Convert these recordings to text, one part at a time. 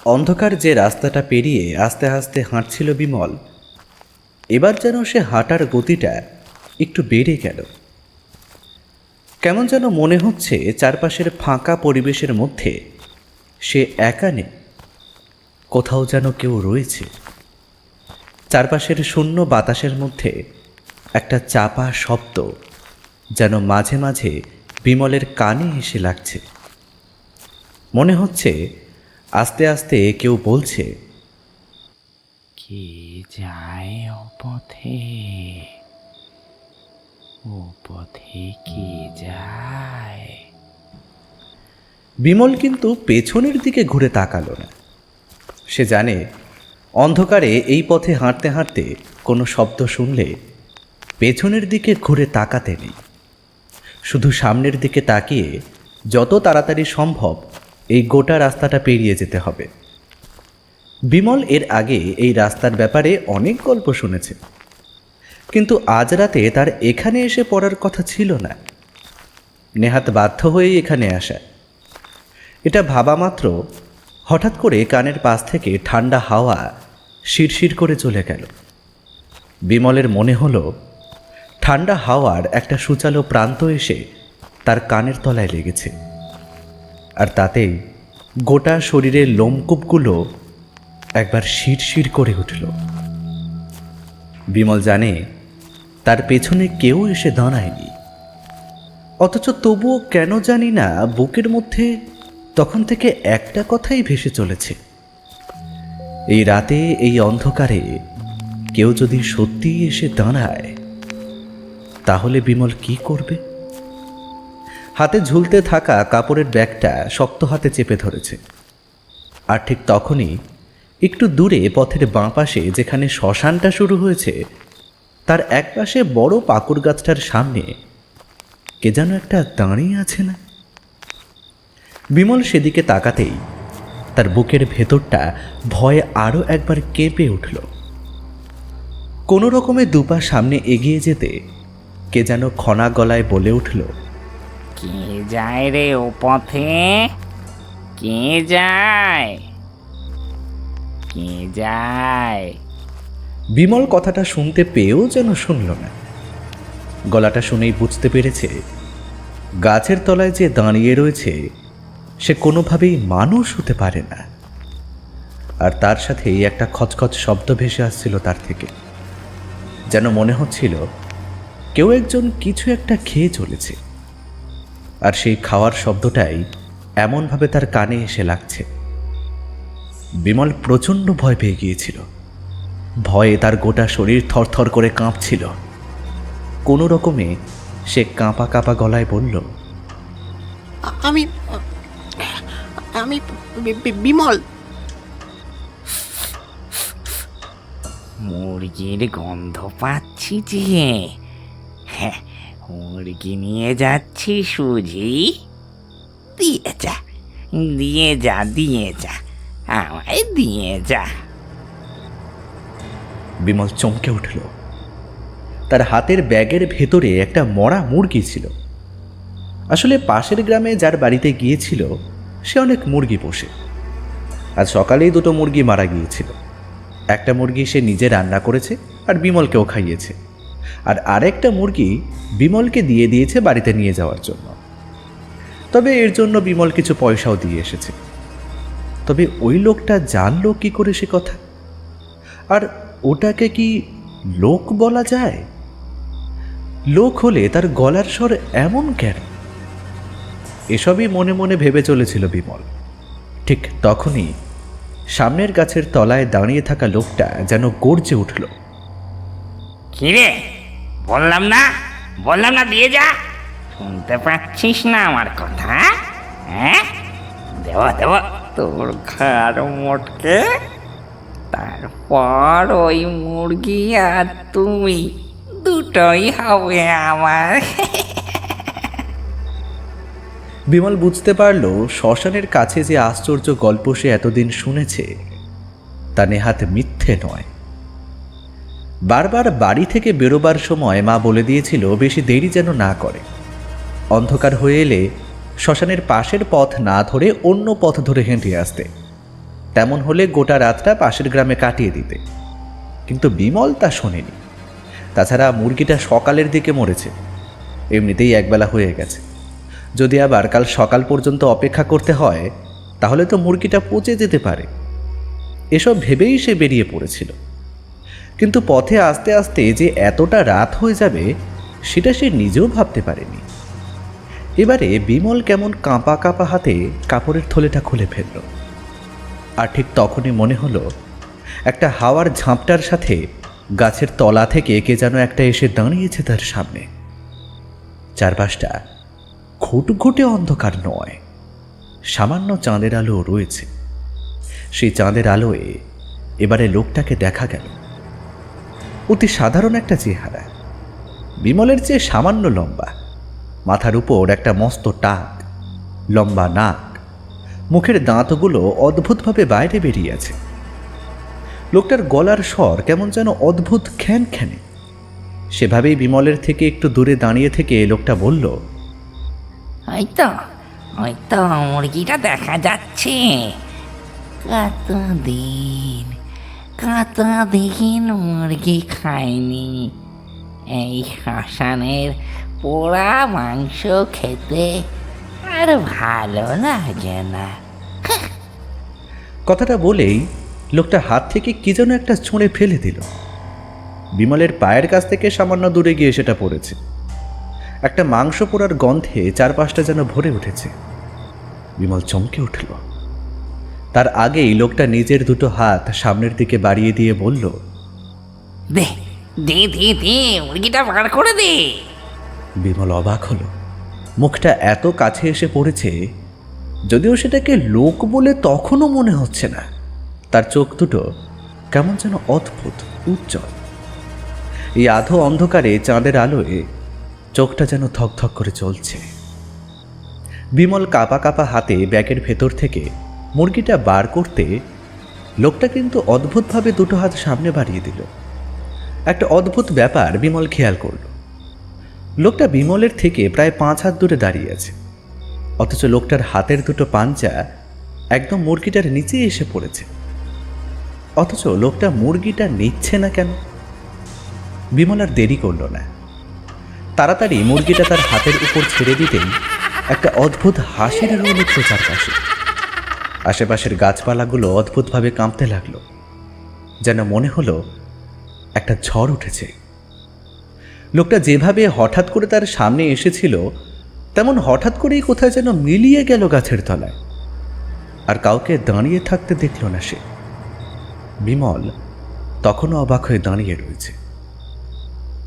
অন্ধকার যে রাস্তাটা পেরিয়ে আস্তে আস্তে হাঁটছিল বিমল, এবার যেন সে হাঁটার গতিটা একটু বেড়ে গেল। কেমন যেন মনে হচ্ছে চারপাশের ফাঁকা পরিবেশের মধ্যে সে একা নেই, কোথাও যেন কেউ রয়েছে। চারপাশের শূন্য বাতাসের মধ্যে একটা চাপা শব্দ যেন মাঝে মাঝে বিমলের কানে এসে লাগছে। মনে হচ্ছে আস্তে আস্তে কেউ বলছে, কে যায় ও পথে, ও পথে কে যায়? বিমল কিন্তু পেছনের দিকে ঘুরে তাকালো না। সে জানে অন্ধকারে এই পথে হাঁটতে হাঁটতে কোনো শব্দ শুনলে পেছনের দিকে ঘুরে তাকাতে নেই, শুধু সামনের দিকে তাকিয়ে যত তাড়াতাড়ি সম্ভব এই গোটা রাস্তাটা পেরিয়ে যেতে হবে। বিমল এর আগে এই রাস্তার ব্যাপারে অনেক গল্প শুনেছে, কিন্তু আজ রাতে তার এখানে এসে পড়ার কথা ছিল না। নেহাত বাধ্য হয়েই এখানে আসা। এটা ভাবা মাত্র হঠাৎ করে কানের পাশ থেকে ঠান্ডা হাওয়া শিরশির করে চলে গেল। বিমলের মনে হলো ঠান্ডা হাওয়ার একটা সূচালো প্রান্ত এসে তার কানের তলায় লেগেছে, আর তাতেই গোটা শরীরের লোমকূপগুলো একবার শিরশির করে উঠল। বিমল জানে তার পেছনে কেউ এসে দাঁড়ায়নি, অথচ তবুও কেন জানি না বুকের মধ্যে তখন থেকে একটা কথাই ভেসে চলেছে, এই রাতে এই অন্ধকারে কেউ যদি সত্যিই এসে দাঁড়ায় তাহলে বিমল কি করবে? হাতে ঝুলতে থাকা কাপড়ের ব্যাগটা শক্ত হাতে চেপে ধরেছে। আর ঠিক তখনই একটু দূরে পথের বাঁ পাশে যেখানে শ্মশানটা শুরু হয়েছে তার একপাশে বড় পাকুড় গাছটার সামনে কে যেন একটা দাঁড়িয়ে আছে না? বিমল সেদিকে তাকাতেই তার বুকের ভেতরটা ভয়ে আরও একবার কেঁপে উঠল। কোনো রকমে দুপা সামনে এগিয়ে যেতে কে যেন খনা গলায় বলে উঠল, কে যায় রে ও পথে, কে যায়, কে যায়? বিমল কথাটা শুনতে পেয়েও যেন শুনল না। গলাটা শুনেই বুঝতে পেরেছে গাছের তলায় যে দাঁড়িয়ে রয়েছে সে কোনোভাবেই মানুষ হতে পারে না। আর তার সাথেই একটা খচখচ শব্দ ভেসে আসছিল তার থেকে, যেন মনে হচ্ছিল কেউ একজন কিছু একটা খেয়ে চলেছে, আর সেই খাওয়ার শব্দটাই এমনভাবে তার কানে এসে লাগছে। বিমল প্রচণ্ড ভয় পেয়ে গিয়েছিল। ভয়ে তার গোটা শরীর থরথর করে কাঁপছিল। কোনো রকমে সে কাঁপা কাঁপা গলায় বলল, আমি আমি বিমল। মুরগির গন্ধ পাচ্ছি যে, হ্যাঁ, মুরগি নিয়ে যাচ্ছি সুজি। দিয়ে যা, দিয়ে যা, দিয়ে যা, আমায় দিয়ে যা। বিমল চমকে উঠল। তার হাতের ব্যাগের ভেতরে একটা মরা মুরগি ছিল। আসলে পাশের গ্রামে যার বাড়িতে গিয়েছিল সে অনেক মুরগি পোষে। আজ সকালেই দুটো মুরগি মারা গিয়েছিল। একটা মুরগি সে নিজে রান্না করেছে আর বিমলকেও খাইয়েছে, আর আরেকটা মুরগি বিমলকে দিয়ে দিয়েছে বাড়িতে নিয়ে যাওয়ার জন্য। তবে এর জন্য বিমল কিছু পয়সাও দিয়ে এসেছে। তবে ওই লোকটা জানলো কি করে সে কথা? আর ওটাকে কি লোক বলা যায়? লোক হলে তার গলার স্বর এমন কেন? এসবই মনে মনে ভেবে চলেছিল বিমল। ঠিক তখনই সামনের গাছের তলায় দাঁড়িয়ে থাকা লোকটা যেন গর্জে উঠল, কিরে, বললাম না, বললাম না দিয়ে যা। শুনতে পাচ্ছিস না আমার কথা? হ্যাঁ, দেব দেব তোর ঘাড় মোটকে, তারপর ওই মুরগি আর তুমি দুটোই হবে আমার। বিমল বুঝতে পারল শ্মশানের কাছে যে আশ্চর্য গল্প সে এতদিন শুনেছে তা নেহাত মিথ্যে নয়। বারবার বাড়ি থেকে বেরোবার সময় মা বলে দিয়েছিল বেশি দেরি যেন না করে। অন্ধকার হয়ে এলে শ্মশানের পাশের পথ না ধরে অন্য পথ ধরে হেঁটে আসতে। তেমন হলে গোটা রাতটা পাশের গ্রামে কাটিয়ে দিতে। কিন্তু বিমল তা শোনেনি। তাছাড়া মুরগিটা সকালের দিকে মরেছে, এমনিতেই একবেলা হয়ে গেছে। যদি আবার কাল সকাল পর্যন্ত অপেক্ষা করতে হয় তাহলে তো মুরগিটা পচে যেতে পারে। এসব ভেবেই সে বেরিয়ে পড়েছিল। কিন্তু পথে আস্তে আস্তে যে এতটা রাত হয়ে যাবে সেটা সে নিজেও ভাবতে পারেনি। এবারে বিমল কেমন কাঁপা কাঁপা হাতে কাপড়ের থলেটা খুলে ফেলল। আর ঠিক তখনই মনে হলো একটা হাওয়ার ঝাঁপটার সাথে গাছের তলা থেকে কে যেন একটা এসে দাঁড়িয়েছে তার সামনে। চারপাশটা ঘুটঘুটে অন্ধকার নয়, সামান্য চাঁদের আলো রয়েছে। সেই চাঁদের আলোয় এবারে লোকটাকে দেখা গেল। অতি সাধারণ একটা চেহারা, বিমলের চেয়ে সামান্য লম্বা, মাথার উপর একটা মস্ত টাক, লম্বা নাক, মুখের দাঁতগুলো অদ্ভুতভাবে বাইরে বেরিয়ে আছে। লোকটার গলার স্বর কেমন যেন অদ্ভুত খ্যানখ্যানে। সেভাবেই বিমলের থেকে একটু দূরে দাঁড়িয়ে থেকে লোকটা বলল, ওই তো মুরগিটা দেখা যাচ্ছে। কতদিন মুরগি খাইনি। এই শ্মশানের পোড়া মাংস খেতে আর ভালো লাগে না। কথাটা বলেই লোকটা হাত থেকে কি যেন একটা ছুঁড়ে ফেলে দিল। বিমলের পায়ের কাছ থেকে সামান্য দূরে গিয়ে সেটা পড়েছে। একটা মাংস পোড়ার গন্ধে চারপাশটা যেন ভরে উঠেছে। বিমল চমকে উঠল। তার আগেই লোকটা নিজের দুটো হাত সামনের দিকে বাড়িয়ে দিয়ে বলল, দে দে দে দে মুরগিটা বার করে দে। বিমল অবাক হলো। মুখটা এত কাছে এসে পড়েছে, যদিও সেটাকে লোক বলে তখনও মনে হচ্ছে না। তার চোখ দুটো কেমন যেন অদ্ভুত উজ্জ্বল। এই আধো অন্ধকারে চাঁদের আলোয় চোখটা যেন থকথক করে চলছে। বিমল কাঁপা কাঁপা হাতে ব্যাগের ভেতর থেকে মুরগিটা বার করতে লোকটা কিন্তু অদ্ভুতভাবে দুটো হাত সামনে বাড়িয়ে দিল। একটা অদ্ভুত ব্যাপার বিমল খেয়াল করল। লোকটা বিমলের থেকে প্রায় 5 হাত দূরে দাঁড়িয়ে আছে, অথচ লোকটার হাতের দুটো পাঞ্জা একদম মুরগিটার নিচে এসে পড়েছে। অথচ লোকটা মুরগিটা নিচ্ছে না কেন? বিমল আর দেরি করল না। তাড়াতাড়ি মুরগিটা তার হাতের উপর ছেড়ে দিতেই একটা অদ্ভুত হাসির রোল উঠল চারপাশে। আশেপাশের গাছপালাগুলো অদ্ভুতভাবে কাঁপতে লাগলো, যেন মনে হলো একটা ঝড় উঠেছে। লোকটা যেভাবে হঠাৎ করে তার সামনে এসেছিল তেমন হঠাৎ করেই কোথায় যেন মিলিয়ে গেল গাছের তলায়, আর কাউকে দাঁড়িয়ে থাকতে দেখল না সে। বিমল তখনও অবাক হয়ে দাঁড়িয়ে রয়েছে।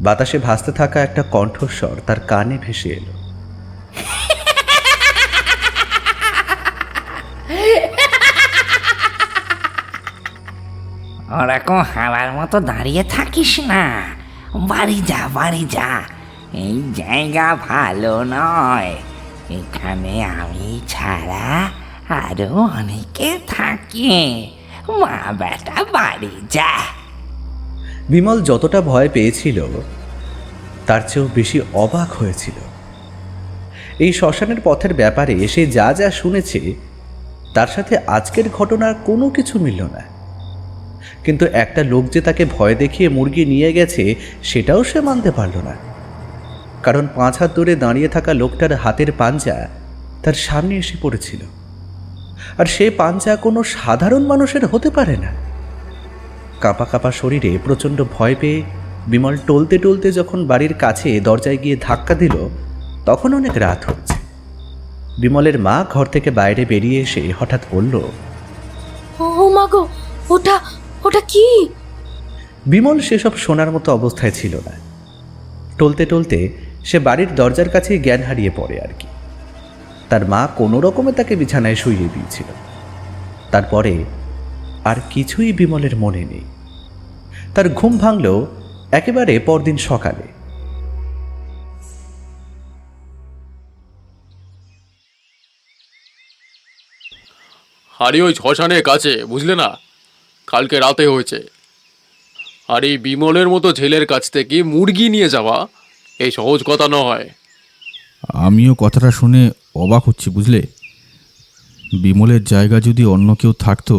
বাতাসে ভাসতে থাকা একটা কণ্ঠস্বর তার কানে ভেসে এলো, ওরকম হাওয়ার মতো দাঁড়িয়ে থাকিস না, বাড়ি যা বাড়ি যা। এই জায়গা ভালো নয়, এখানে আমি ছাড়া আরো অনেকে থাকে। মা বেটা বাড়ি যা। বিমল যতটা ভয় পেয়েছিল তার চেয়েও বেশি অবাক হয়েছিল। এই শ্মশানের পথের ব্যাপারে সে যা যা শুনেছে তার সাথে আজকের ঘটনার কোনো কিছু মিলল না। কিন্তু একটা লোক যে তাকে ভয় দেখিয়ে মুরগি নিয়ে গেছে সেটাও সে মানতে পারল না, কারণ 5 হাত দূরে দাঁড়িয়ে থাকা লোকটার হাতের পাঞ্জা তার সামনে এসে পড়েছিল, আর সে পাঞ্জা কোনো সাধারণ মানুষের হতে পারে না। কাঁপা কাঁপা শরীরে প্রচণ্ড ভয় পেয়ে বিমল টলতে টলতে যখন বাড়ির কাছে দরজায় গিয়ে ধাক্কা দিল তখন অনেক রাত হচ্ছে। বিমলের মা ঘর থেকে বাইরে বেরিয়ে এসে হঠাৎ বলল, ও মা গো, ওটা ওটা কি? বিমল সেসব শোনার মতো অবস্থায় ছিল না। টলতে টলতে সে বাড়ির দরজার কাছেই জ্ঞান হারিয়ে পড়ে আর কি। তার মা কোনো রকমে তাকে বিছানায় শুইয়ে দিয়েছিল। তারপরে আর কিছুই বিমলের মনে নেই। তার ঘুম ভাঙল একেবারে পরদিন সকালে। আরে ওই শ্মশানের কাছে, বুঝলে না, কালকে রাতে হয়েছে। আর এই বিমলের মতো ছেলের কাছ থেকে মুরগি নিয়ে যাওয়া এই সহজ কথা নয়। আমিও কথাটা শুনে অবাক হচ্ছি, বুঝলে। বিমলের জায়গা যদি অন্য কেউ থাকতো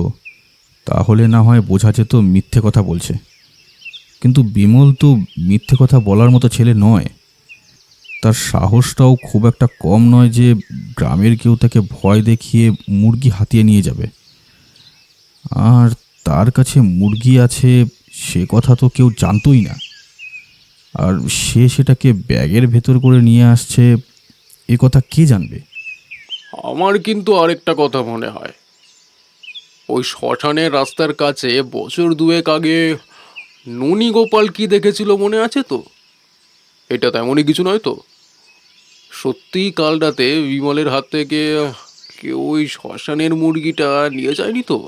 তাহলে না হয় বোঝা যেত মিথ্যে কথা বলছে, কিন্তু বিমল তো মিথ্যে কথা বলার মতো ছেলে নয়। তার সাহসটাও খুব একটা কম নয় যে গ্রামের কেউ তাকে ভয় দেখিয়ে মুরগি হাতিয়ে নিয়ে যাবে। আর তার কাছে মুরগি আছে সে কথা তো কেউ জানতই না, আর সে সেটাকে ব্যাগের ভেতর করে নিয়ে আসছে এ কথা কে জানবে? আমার কিন্তু আরেকটা কথা মনে হয়, ওই শ্মশানের রাস্তার কাছে বছর দুয়েক আগে ননী গোপাল কি দেখেছিল মনে আছে তো? এটা তেমনই কিছু নয় তো? সত্যিই কাল রাতে বিমলের হাত থেকে কেউ ওই শ্মশানের মুরগিটা নিয়ে যায়নি তো?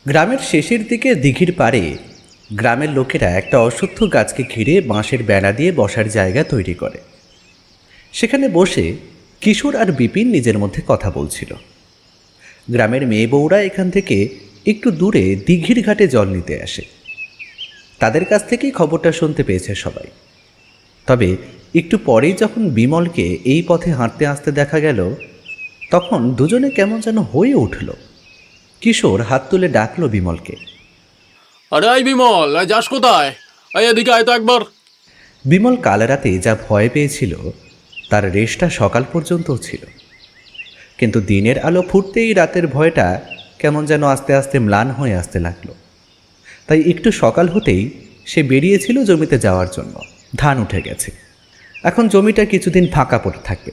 গ্রামের শেষের দিকে দিঘির পাড়ে গ্রামের লোকেরা একটা অশ্বত্থ গাছকে ঘিরে বাঁশের বেড়া দিয়ে বসার জায়গা তৈরি করে। সেখানে বসে কিশোর আর বিপিন নিজের মধ্যে কথা বলছিল। গ্রামের মেয়ে বউরা এখান থেকে একটু দূরে দিঘির ঘাটে জল নিতে আসে। তাদের কাছ থেকেই খবরটা শুনতে পেয়েছে সবাই। তবে একটু পরেই যখন বিমলকে এই পথে হাঁটতে আসতে দেখা গেল, তখন দুজনে কেমন যেন হয়ে উঠল। কিশোর হাত তুলে ডাকলো বিমলকে। আরে আই বিমল, আয় যাস কোথায়? আয় এদিকে আয় তো একবার। বিমল কাল রাতে যা ভয় পেয়েছিল তার রেশটা সকাল পর্যন্তও ছিল, কিন্তু দিনের আলো ফুটতেই রাতের ভয়টা কেমন যেন আস্তে আস্তে ম্লান হয়ে আসতে লাগলো। তাই একটু সকাল হতেই সে বেরিয়েছিল জমিতে যাওয়ার জন্য। ধান উঠে গেছে, এখন জমিটা কিছুদিন ফাঁকা পড়ে থাকবে।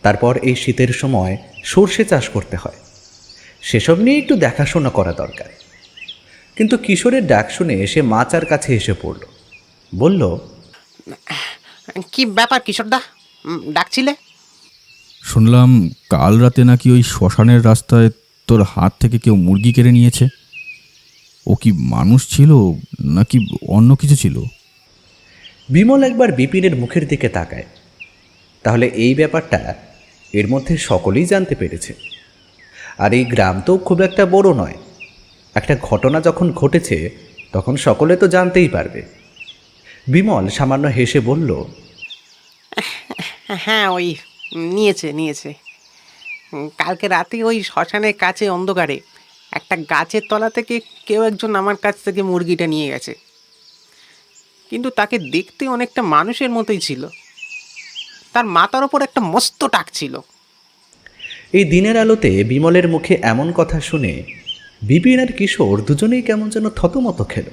তারপর এই শীতের সময় সর্ষে চাষ করতে হয়, সেসব নিয়ে একটু দেখাশোনা করা দরকার। কিন্তু কিশোরের ডাক শুনে সে মাচার কাছে এসে পড়ল। বলল, কি ব্যাপার কিশোরদা, ডাকছিলে? শুনলাম কাল রাতে নাকি ওই শ্মশানের রাস্তায় তোর হাত থেকে কেউ মুরগি কেড়ে নিয়েছে। ও কি মানুষ ছিল নাকি অন্য কিছু ছিল? বিমল একবার বিপিনের মুখের দিকে তাকায়। তাহলে এই ব্যাপারটা এর মধ্যে সকলেই জানতে পেরেছে। আর এই গ্রাম তো খুব একটা বড় নয়, একটা ঘটনা যখন ঘটেছে তখন সকলে তো জানতেই পারবে। বিমল সামান্য হেসে বলল, হ্যাঁ, ওই নিয়েছে। কালকে রাতে ওই শ্মশানের কাছে অন্ধকারে একটা গাছের তলা থেকে কেউ একজন আমার কাছ থেকে মুরগিটা নিয়ে গেছে। কিন্তু তাকে দেখতে অনেকটা মানুষের মতোই ছিল। তার মাথার ওপর একটা মস্ত টাক ছিল। এই দিনের আলোতে বিমলের মুখে এমন কথা শুনে বিপিন আর কিশোর দুজনেই কেমন যেন থতমত খেল।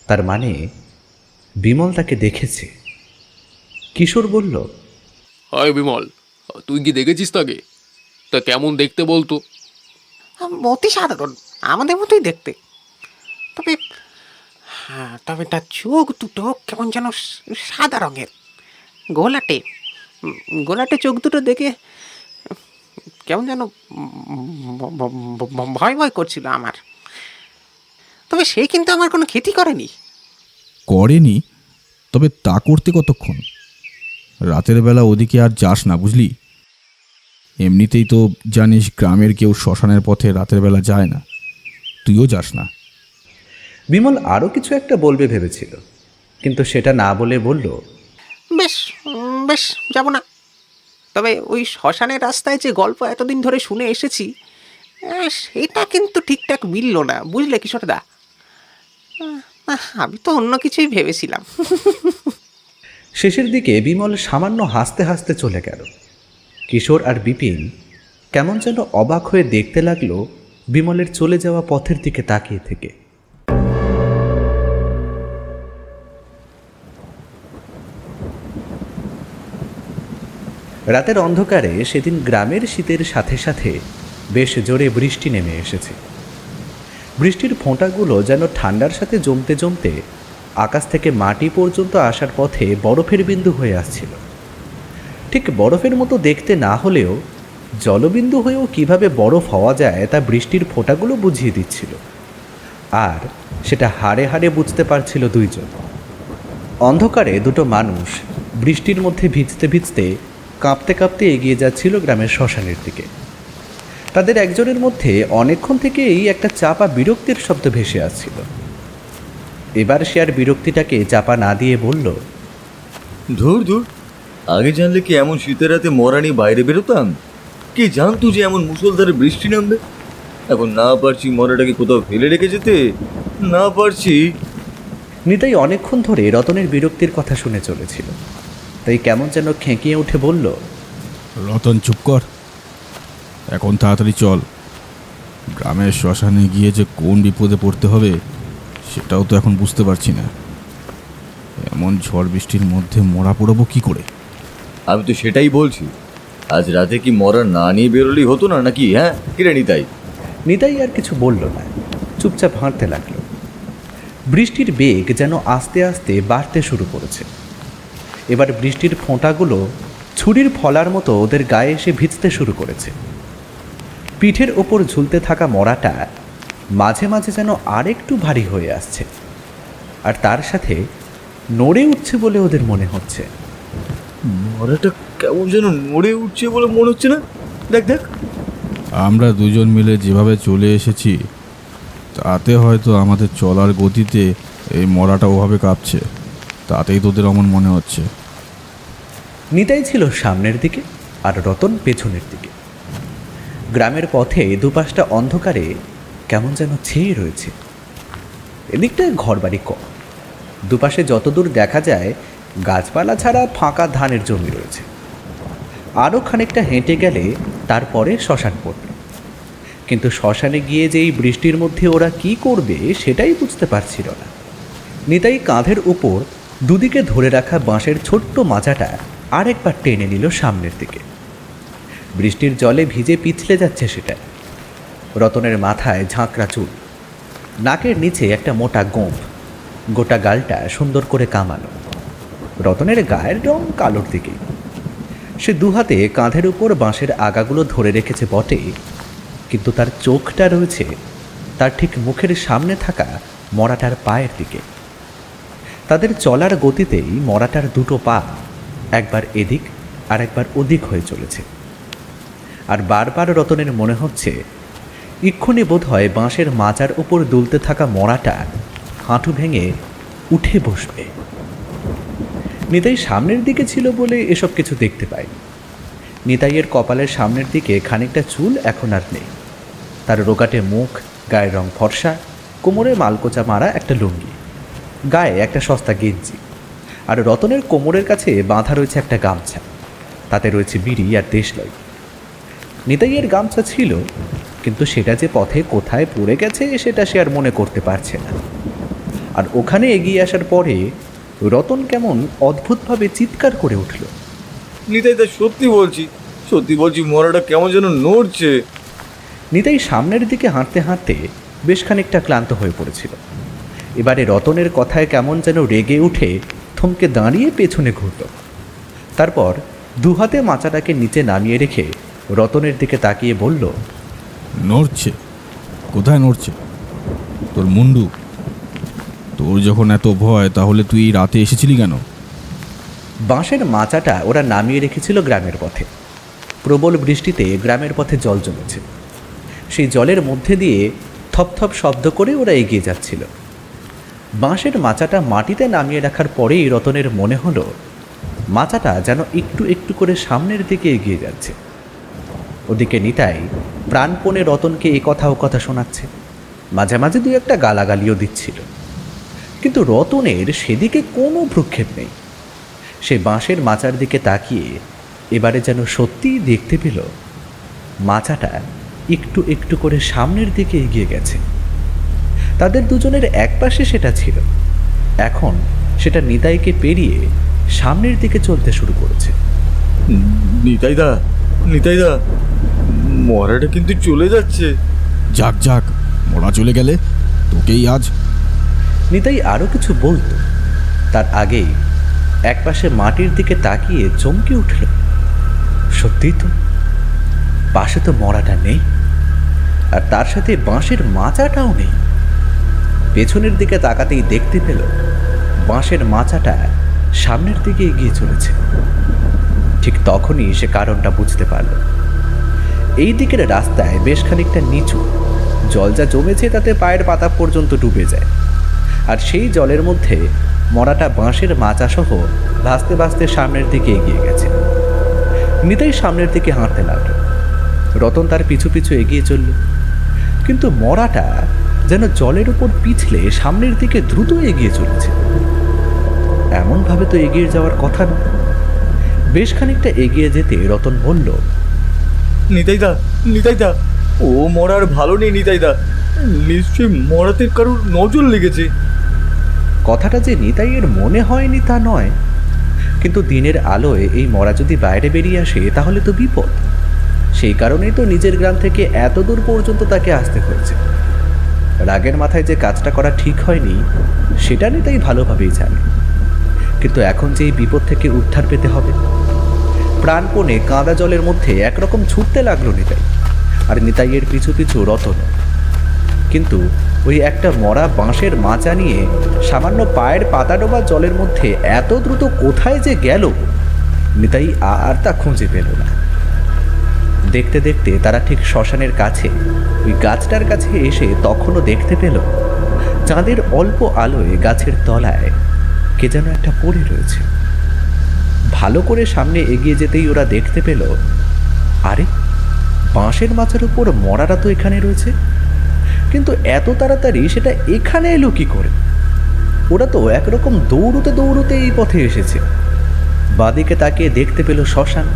তার মানে বিমল তাকে দেখেছে। কিশোর বলল, আয় বিমল, তুই কি দেখেছিস তাকে? তা কেমন দেখতে বলতো? অতি সাধারণ, আমাদের মতোই দেখতে। তবে তবে তার চোখ দুটো কেমন যেন সাদা রঙের, গোলাটে চোখ দুটো দেখে কেমন যেন ভয় ভয় করছিল আমার। তবে সে কিন্তু আমার কোনো ক্ষতি করেনি। করেনি? তবে তা করতে কতক্ষণ? রাতের বেলা ওদিকে আর যাস না, বুঝলি? এমনিতেই তো জানিস গ্রামের কেউ শ্মশানের পথে রাতের বেলা যায় না, তুইও যাস না। বিমল আরও কিছু একটা বলবে ভেবেছিল, কিন্তু সেটা না বলে বলল, বেশ যাব না। তবে ওই শ্মশানের রাস্তায় যে গল্প এতদিন ধরে শুনে এসেছি সেটা কিন্তু ঠিকঠাক মিলল না, বুঝলে কিশোরদা? আমি তো অন্য কিছুই ভেবেছিলাম। শেষের দিকে বিমল সামান্য হাসতে হাসতে চলে গেল। কিশোর আর বিপিন কেমন যেন অবাক হয়ে দেখতে লাগলো বিমলের চলে যাওয়া পথের দিকে তাকিয়ে থেকে। রাতের অন্ধকারে সেদিন গ্রামের শীতের সাথে সাথে বেশ জোরে বৃষ্টি নেমে এসেছে। বৃষ্টির ফোঁটাগুলো যেন ঠান্ডার সাথে জমতে জমতে আকাশ থেকে মাটি পর্যন্ত আসার পথে বরফের বিন্দু হয়ে আসছিল। ঠিক বরফের মতো দেখতে না হলেও জলবিন্দু হয়েও কিভাবে বরফ হওয়া যায় তা বৃষ্টির ফোঁটাগুলো বুঝিয়ে দিচ্ছিল। আর সেটা হাড়ে হাড়ে বুঝতে পারছিল দুইজন। অন্ধকারে দুটো মানুষ বৃষ্টির মধ্যে ভিজতে ভিজতে কাঁপতে কাঁপতে এগিয়ে যাচ্ছিল গ্রামের শ্মশানের দিকে। তাদের একজনের মধ্যে অনেকক্ষণ থেকেই একটা চাপা বিরক্তির শব্দ ভেসে আসছিল। এবার সে আর বিরক্তিটাকে চাপা না দিয়ে বলল, ধুর, আগে জানলে কি এমন শীতের রাতে মরা নিয়ে বাইরে বেরোতাম? কে জানতো যে এমন মুষলধারে বৃষ্টি নামবে? এখন না পারছি মরাটাকে কোথাও ফেলে রেখে যেতে, না পারছি। নিতাই অনেকক্ষণ ধরে রতনের বিরক্তির কথা শুনে চলেছিল, তাই কেমন যেন খেঁকিয়ে উঠে বলল, রতন চুপ কর, এখন তাড়াতাড়ি চল। গ্রামের শ্মশানে গিয়ে যে কোন বিপদে পড়তে হবে সেটাও তো এখন বুঝতে পারছি না। এমন ঝড় বৃষ্টির মধ্যে মরা পড়বো কি করে? আমি তো সেটাই বলছি, আজ রাতে কি মরা না নিয়ে বেরোলেই হতো না নাকি? হ্যাঁ কিরে নিতাই? নিতাই আর কিছু বলল না, চুপচাপ হাঁটতে লাগলো। বৃষ্টির বেগ যেন আস্তে আস্তে বাড়তে শুরু করেছে। এবার বৃষ্টির ফোঁটাগুলো ছুরির ফলার মতো ওদের গায়ে এসে ভিজতে শুরু করেছে। পিঠের ওপর ঝুলতে থাকা মরাটা মাঝে মাঝে যেন আরেকটু ভারী হয়ে আসছে, আর তার সাথে নড়ে উঠছে বলে ওদের মনে হচ্ছে। মরাটা কেমন যেন নড়ে উঠছে বলে মনে হচ্ছে না? দেখ দেখ। আমরা দুজন মিলে যেভাবে চলে এসেছি তাতে হয়তো আমাদের চলার গতিতে এই মরাটা ওভাবে কাঁপছে, তাতেই তোদের অমন মনে হচ্ছে। নিতাই ছিল সামনের দিকে আর রতন পেছনের দিকে। গ্রামের পথে দুপাশটা অন্ধকারে কেমন যেন ছেয়ে রয়েছে। এদিকটায় ঘরবাড়ি কম, দুপাশে যতদূর দেখা যায় গাছপালা ছাড়া ফাঁকা ধানের জমি রয়েছে। আরও খানিকটা হেঁটে গেলে তারপরে শ্মশান পড়বে, কিন্তু শ্মশানে গিয়ে যে এই বৃষ্টির মধ্যে ওরা কি করবে সেটাই বুঝতে পারছিল না। নিতাই কাঁধের উপর দুদিকে ধরে রাখা বাঁশের ছোট্ট মাচাটা আরেকবার টেনে নিল সামনের দিকে। বৃষ্টির জলে ভিজে পিছলে যাচ্ছে সেটা। রতনের মাথায় ঝাঁকড়া চুল, নাকের নিচে একটা মোটা গোঁফ, গোটা গালটা সুন্দর করে কামানো। রতনের গায়ের রং কালোর দিকে। সে দুহাতে কাঁধের উপর বাঁশের আগাগুলো ধরে রেখেছে বটে, কিন্তু তার চোখটা রয়েছে তার ঠিক মুখের সামনে থাকা মরাটার পায়ের দিকে। তাদের চলার গতিতেই মরাটার দুটো পা একবার এদিক আর একবার ওদিক হয়ে চলেছে। আর বারবার রতনের মনে হচ্ছে এক্ষুনি বোধ হয় বাঁশের মাচার উপর দুলতে থাকা মরাটা হাঁটু ভেঙে উঠে বসবে। নিতাই সামনের দিকে ছিল বলে এসব কিছু দেখতে পায়নি। নিতাইয়ের কপালের সামনের দিকে খানিকটা চুল এখন আর নেই। তার রোগাটে মুখ, গায়ের রং ফর্সা, কোমরে মালকোচা মারা একটা লুঙ্গি, গায়ে একটা সস্তা গেঞ্জি, আর রতনের কোমরের কাছে বাঁধা রয়েছে একটা গামছা, তাতে রয়েছে বিড়ি আর দেশলাই। নিতাইয়ের গামছা ছিল, কিন্তু সেটা যে পথে কোথায় পড়ে গেছে সেটা সে আর মনে করতে পারছে না। আর ওখানে এগিয়ে আসার পরে রতন কেমন অদ্ভুতভাবে চিৎকার করে উঠল। নিতাই দা, সত্যি বলছি মরাটা কেমন যেন নড়ছে। নিতাই সামনের দিকে হাঁটতে হাঁটতে বেশ খানিকটা ক্লান্ত হয়ে পড়েছিল। এবারে রতনের কথায় কেমন যেন রেগে উঠে থমকে দাঁড়িয়ে পেছনে ঘুরল। তারপর দুহাতে মাচাটাকে নিচে নামিয়ে রেখে রতনের দিকে তাকিয়ে বলল, নড়ছে? কোথায় নড়ছে? তোর মুন্ডু। তোর যখন এত ভয় তাহলে তুই রাতে এসেছিলি কেন? বাঁশের মাচাটা ওরা নামিয়ে রেখেছিল গ্রামের পথে। প্রবল বৃষ্টিতে গ্রামের পথে জল জমেছে। সেই জলের মধ্যে দিয়ে থপথপ শব্দ করে ওরা এগিয়ে যাচ্ছিল। বাঁশের মাচাটা মাটিতে নামিয়ে রাখার পরেই রতনের মনে হলো মাচাটা যেন একটু একটু করে সামনের দিকে এগিয়ে যাচ্ছে। ওদিকে নিতাই প্রাণপণে রতনকে এ কথা ও কথা শোনাচ্ছে, মাঝে মাঝে দুই একটা গালাগালিও দিচ্ছিল। কিন্তু রতনের সেদিকে কোনো ভ্রুক্ষেপ নেই। সে বাঁশের মাচার দিকে তাকিয়ে এবারে যেন সত্যিই দেখতে পেল মাচাটা একটু একটু করে সামনের দিকে এগিয়ে গেছে। তাদের দুজনের একপাশে সেটা ছিল, এখন সেটা নিতাইকে পেরিয়ে সামনের দিকে চলতে শুরু করেছে। নিতাই দা, মরাটা কিন্তু চলে যাচ্ছে। যাক যাক, মরা চলে গেলে তোকেই আজ। নিতাই আরও কিছু বলতো, তার আগেই একপাশে মাটির দিকে তাকিয়ে চমকে উঠল। সত্যিই তো, পাশে তো মরাটা নেই, আর তার সাথে বাঁশের মাচাটাও নেই। পেছনের দিকে তাকাতেই দেখতে পেল বাঁশের মাচাটা সামনের দিকে এগিয়ে চলেছে। ঠিক তখনই সে কারণটা বুঝতে পারল। এই দিকের রাস্তায় বেশ খানিকটা নিচু, জল যা জমেছে তাতে পায়ের পাতা পর্যন্ত ডুবে যায়। আর সেই জলের মধ্যে মরাটা বাঁশের মাচা সহ ভাসতে ভাসতে সামনের দিকে এগিয়ে গেছে। নিতাই সামনের দিকে হাঁটতে লাগলো, রতন তার পিছু পিছু এগিয়ে চলল। কিন্তু মরাটা যেন জলের উপর পিছলে সামনের দিকে দ্রুত এগিয়ে চলেছে। এমনভাবে তো এগিয়ে যাওয়ার কথা না। বেশ খানিকটা এগিয়ে যেতে রতন বলল, নিতাইদা, নিতাইদা, ও মরার ভালো নেই নিতাইদা, নিশ্চয়ই মরাতে কারোর নজর লেগেছে। কথাটা যে নিতাইয়ের মনে হয়নি তা নয়, কিন্তু দিনের আলোয় এই মরা যদি বাইরে বেরিয়ে আসে তাহলে তো বিপদ। সেই কারণেই তো নিজের গ্রাম থেকে এত দূর পর্যন্ত তাকে আসতে হয়েছে। রাগের মাথায় যে কাজটা করা ঠিক হয়নি সেটা নিতাই ভালোভাবেই জানে। কিন্তু এখন যে এই বিপদ থেকে উদ্ধার পেতে হবে, প্রাণপণে কাঁদা জলের মধ্যে একরকম ছুটতে লাগলো নিতাই, আর নিতাইয়ের পিছু পিছু রতন। কিন্তু ওই একটা মরা বাঁশের মাচা নিয়ে সামান্য পায়ের পাতা ডোবা জলের মধ্যে এত দ্রুত কোথায় যে গেল নিতাই আর তা খুঁজে পেল না। দেখতে দেখতে তারা ঠিক শ্মশানের কাছে ওই গাছটার কাছে এসে তখনও দেখতে পেল চাঁদের অল্প আলোয় গাছের তলায় কে যেন একটা পড়ে রয়েছে। ভালো করে সামনে এগিয়ে যেতেই ওরা দেখতে পেল, আরে বাঁশের মাচার উপর মরারা তো এখানে রয়েছে, কিন্তু এত তাড়াতাড়ি সেটা এখানে এলো কি করে? ওরা তো একরকম দৌড়তে দৌড়তে এই পথে এসেছে। বাদিকে তাকিয়ে দেখতে পেল শ্মশান।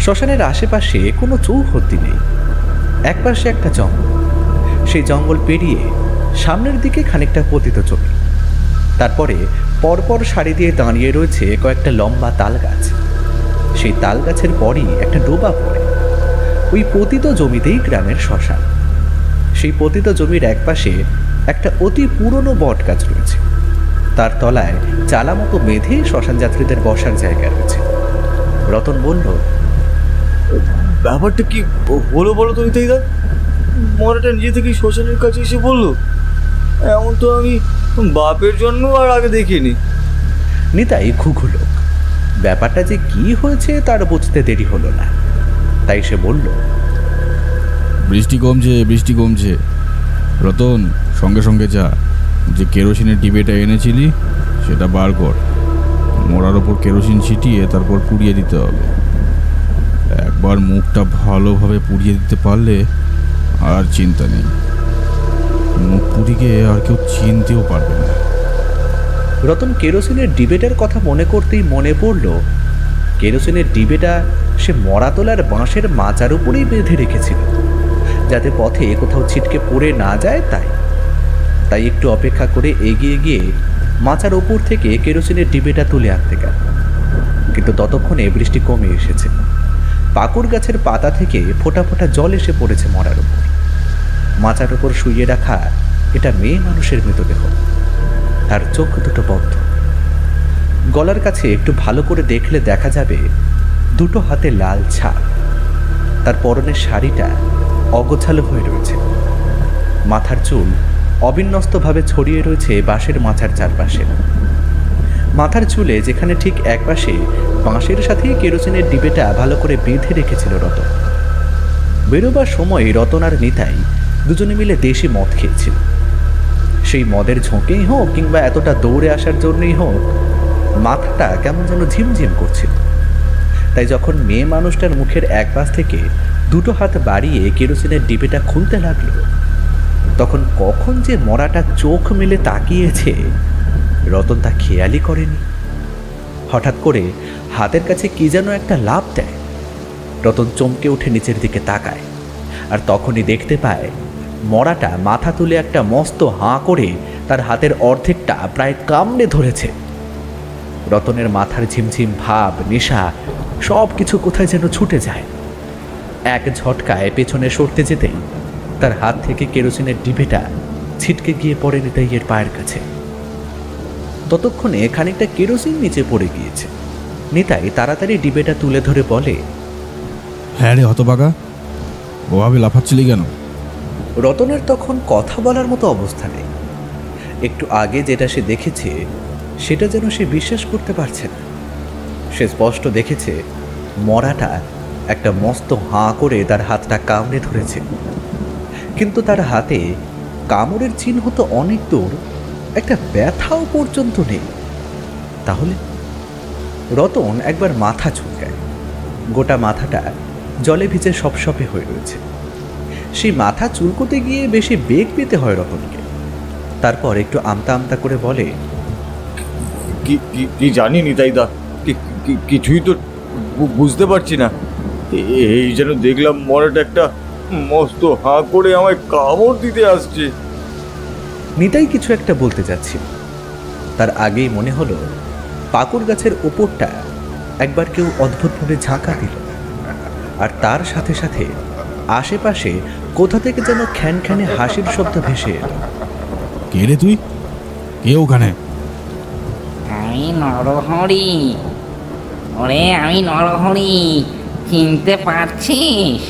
শ্মশানের আশেপাশে কোনো চৌহদ্দি নেই, একপাশে একটা জঙ্গল। সেই জঙ্গল পেরিয়ে সামনের দিকে খানিকটা পতিত জমি, তারপরে পরপর সারি দিয়ে দাঁড়িয়ে রয়েছে কয়েকটা লম্বা তাল গাছ। সেই তাল গাছের পরই একটা ডোবা পড়ে। ওই পতিত জমিতেই গ্রামের শ্মশান। সেই পতিত জমির একপাশে একটা অতি পুরনো বট গাছ রয়েছে, তার তলায় চালা মতো বেঁধে শ্মশান যাত্রীদের বসার জায়গা রয়েছে। রতন বলল, ব্যাপারটা কি হলো বলো তো নিতাইদা? মরাটা নিজে থেকেই শ্মশানের কাছে এসে বললো? এমন তো আমি বাপের জন্য আর আগে দেখিনি। নিতাই ঘুঘু লোক, ব্যাপারটা যে কি হয়েছে তার বুঝতে দেরি হলো না, তাই সে বলল, বৃষ্টি কমছে, বৃষ্টি কমছে। রতন, সঙ্গে সঙ্গে যা, যে কেরোসিনের ডিবেটা এনেছিলি সেটা বার কর। মোড়ার ওপর কেরোসিন ছিটিয়ে তারপর পুড়িয়ে দিতে হবে। একবার মুখটা ভালোভাবে পুড়িয়ে দিতে পারলে আর চিন্তা নেই। মুখ পুড়িয়ে আর কেউ চিনতেও পারবে না। রতন কেরোসিনের ডিবেটার কথা মনে করতেই মনে পড়ল, কেরোসিনের ডিবেটা সে মরাতলার বাঁশের মাচার উপরেই বেঁধে রেখেছিল, যাতে পথে কোথাও ছিটকে পড়ে না যায়। তাই একটু অপেক্ষা করে এগিয়ে গিয়ে মাচার ওপর থেকে কেরোসিনের ডিবেটা তুলে আনতে গেল। কিন্তু ততক্ষণে বৃষ্টি কমে এসেছে। পাকুড় গাছের পাতা থেকে ফোঁটা ফোঁটা জল এসে পড়েছে মরার উপর। মাচার উপর শুইয়ে রাখা এটা মেয়ে মানুষের মৃতদেহ। তার চোখ দুটো বন্ধ। গলার কাছে একটু ভালো করে দেখলে দেখা যাবে দুটো হাতে লাল ছাপ। তার পরনের শাড়িটা অগোছালো হয়ে রয়েছে। মাথার চুল অবিন্যস্তভাবে ছড়িয়ে রয়েছে বাঁশের মাচার চারপাশে। মাথার চুলে যেখানে ঠিক একপাশে বাঁশের সাথেই কেরোসিনের ডিবেটা ভালো করে বেঁধে রেখেছিল রতন। বেরোবার সময় রতন আর নিতাই দুজনে মিলে দেশি মদ খেয়েছিল। সেই মদের ঝোঁকেই হোক কিংবা এতটা দৌড়ে আসার জন্যই হোক, মাথাটা কেমন যেন ঝিমঝিম করছিল। তাই যখন মেয়ে মানুষটার মুখের এক পাশ থেকে দুটো হাত বাড়িয়ে কেরোসিনের ডিবেটা খুলতে লাগলো, তখন কখন যে মরাটা চোখ মেলে তাকিয়েছে রতন তা খেয়ালই করেনি। হঠাৎ করে হাতের কাছে কি যেন একটা লাফ দেয়। রতন চমকে উঠে নিচের দিকে তাকায়, আর তখনই দেখতে পায় মরাটা মাথা তুলে একটা মস্ত হাঁ করে তার হাতের অর্ধেকটা প্রায় কামড়ে ধরেছে। রতনের মাথার ঝিমঝিম ভাব, নেশা সব কিছু কোথায় যেন ছুটে যায়। এক ঝটকায় পেছনে সরতে যেতেই তার হাত থেকে কেরোসিনের ডিবেটা ছিটকে গিয়ে পড়ে নিতাইয়ের পায়ের কাছে। ততক্ষণে খানিকটা কেরোসিন নিচে পড়ে গিয়েছে। নিতাই তাড়াতাড়ি ডিবেটা তুলে ধরে বলে, হ্যাঁ রে হতবাগা, ওভাবে লাফাচ্ছিলি কেন? রতনের তখন কথা বলার মতো অবস্থা নেই। একটু আগে যেটা সে দেখেছে সেটা যেন সে বিশ্বাস করতে পারছে না। সে স্পষ্ট দেখেছে মরাটা একটা মস্ত হাঁ করে তার হাতটা কামড়ে ধরেছে, কিন্তু তার হাতে কামড়ের চিহ্ন তো অনেক দূর, একটা ব্যথাও পর্যন্ত নেই। তাহলে রতন একবার মাথা চুলকায়। গোটা মাথাটা জলে ভিজে সপসপে হয়ে রয়েছে। সেই মাথা চুলকোতে গিয়ে বেশি বেগ পেতে হয় রতনকে। তারপর একটু আমতা আমতা করে বলে, কি কি কি জানি নিতাইদা, কিছুই তো বুঝতে পারছি না। এই যেন দেখলাম মরাটা একটা মস্ত হাঁ করে আমায় কামড় দিতে আসছে। নিতাই কিছু একটা বলতে যাচ্ছিল, তার আগেই মনে হলো পাকুড় গাছের ওপরটা একবার কেউ অদ্ভুতভাবে ঝাঁকা দিল, আর তার সাথে সাথে আশেপাশে কোথা থেকে যেন খ্যানখ্যানে হাসির শব্দ ভেসে এলো। কে রে তুই? কে ওখানে? আমি নরহরি। ওরে আমি নরহরি, চিনতে পারছিস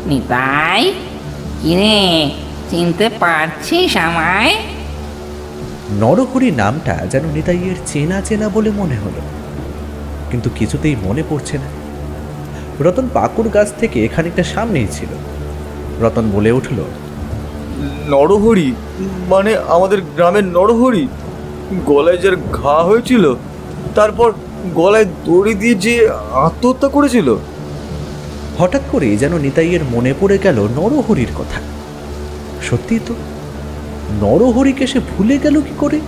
নিতাই? কিরে, চিনতে পারছিস আমায়? নরহরি নামটা যেন নিতাইয়ের চেনা চেনা বলে মনে হলো, কিন্তু কিছুতেই মনে পড়ছে না। রতন পাকুড় গাছ থেকে খানিকটা সামনেই ছিল। রতন বলে উঠল, নরহরি মানে আমাদের গ্রামের নরহরি, গলায় যার ঘা হয়েছিল, তারপর গলায় দড়ি দিয়ে যে আত্মহত্যা করেছিল। হঠাৎ করে যেন নিতাইয়ের মনে পড়ে গেল নরহরির কথা। সত্যি তো, নরহরিকে সে ভুলে গেল কি করে?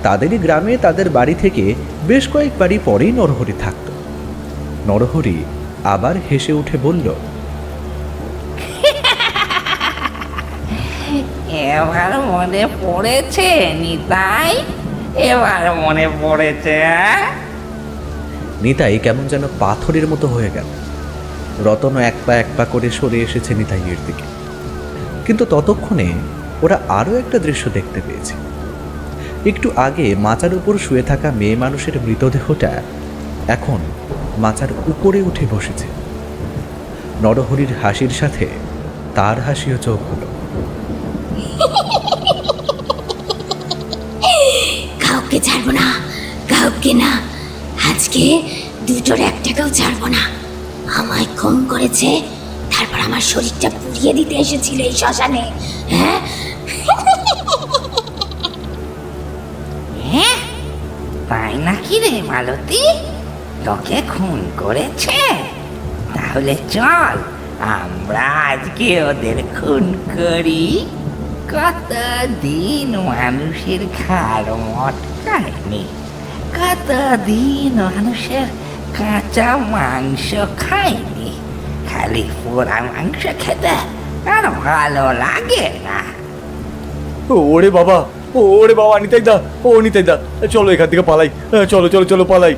তাদেরই গ্রামে তাদের বাড়ি থেকে বেশ কয়েক বাড়ি পরেই নরহরি থাকত। নরহরি আবার হেসে উঠে বলল, এবার মনে পড়েছে নিতাই, এবার মনে পড়েছে। নিতাই কেমন যেন পাথরের মতো হয়ে গেল। রতনও এক পা করে সরে এসেছে নিতাইয়ের দিকে, কিন্তু ততক্ষণে ওরা আরও একটা দৃশ্য দেখতে পেয়েছে। একটু আগে মাচার উপর শুয়ে থাকা মেয়ে মানুষের মৃতদেহটা এখন মাচার উপরে উঠে বসেছে। নরহরির হাসির সাথে তার হাসিও চোখ হলো। কাউকে ছাড়বো না, কাউকে না। আজকে দুটোর একটাকেও ছাড়বো না। আমায় খুন করেছে, তারপর আমার শরীরটা পুড়িয়ে দিতে এসেছিল এই শ্মশানে। হ্যাঁ, হ্যাঁ, তাই নাকি রে মালতী? তোকে খুন করেছে? তাহলে চল আমরা আজকে ওদের খুন করি। কতদিন মানুষের ঘাড় মটকায়নি, কতদিন মানুষের কাঁচা মাংস খায়নি। খালি পোড়া মাংস খেতে আর ভালো লাগে না। ওরে বাবা, ওরে বাবা নিতাইদা, ও নিতাইদা, চলো এখান থেকে পালাই। চলো চলো চলো পালাই।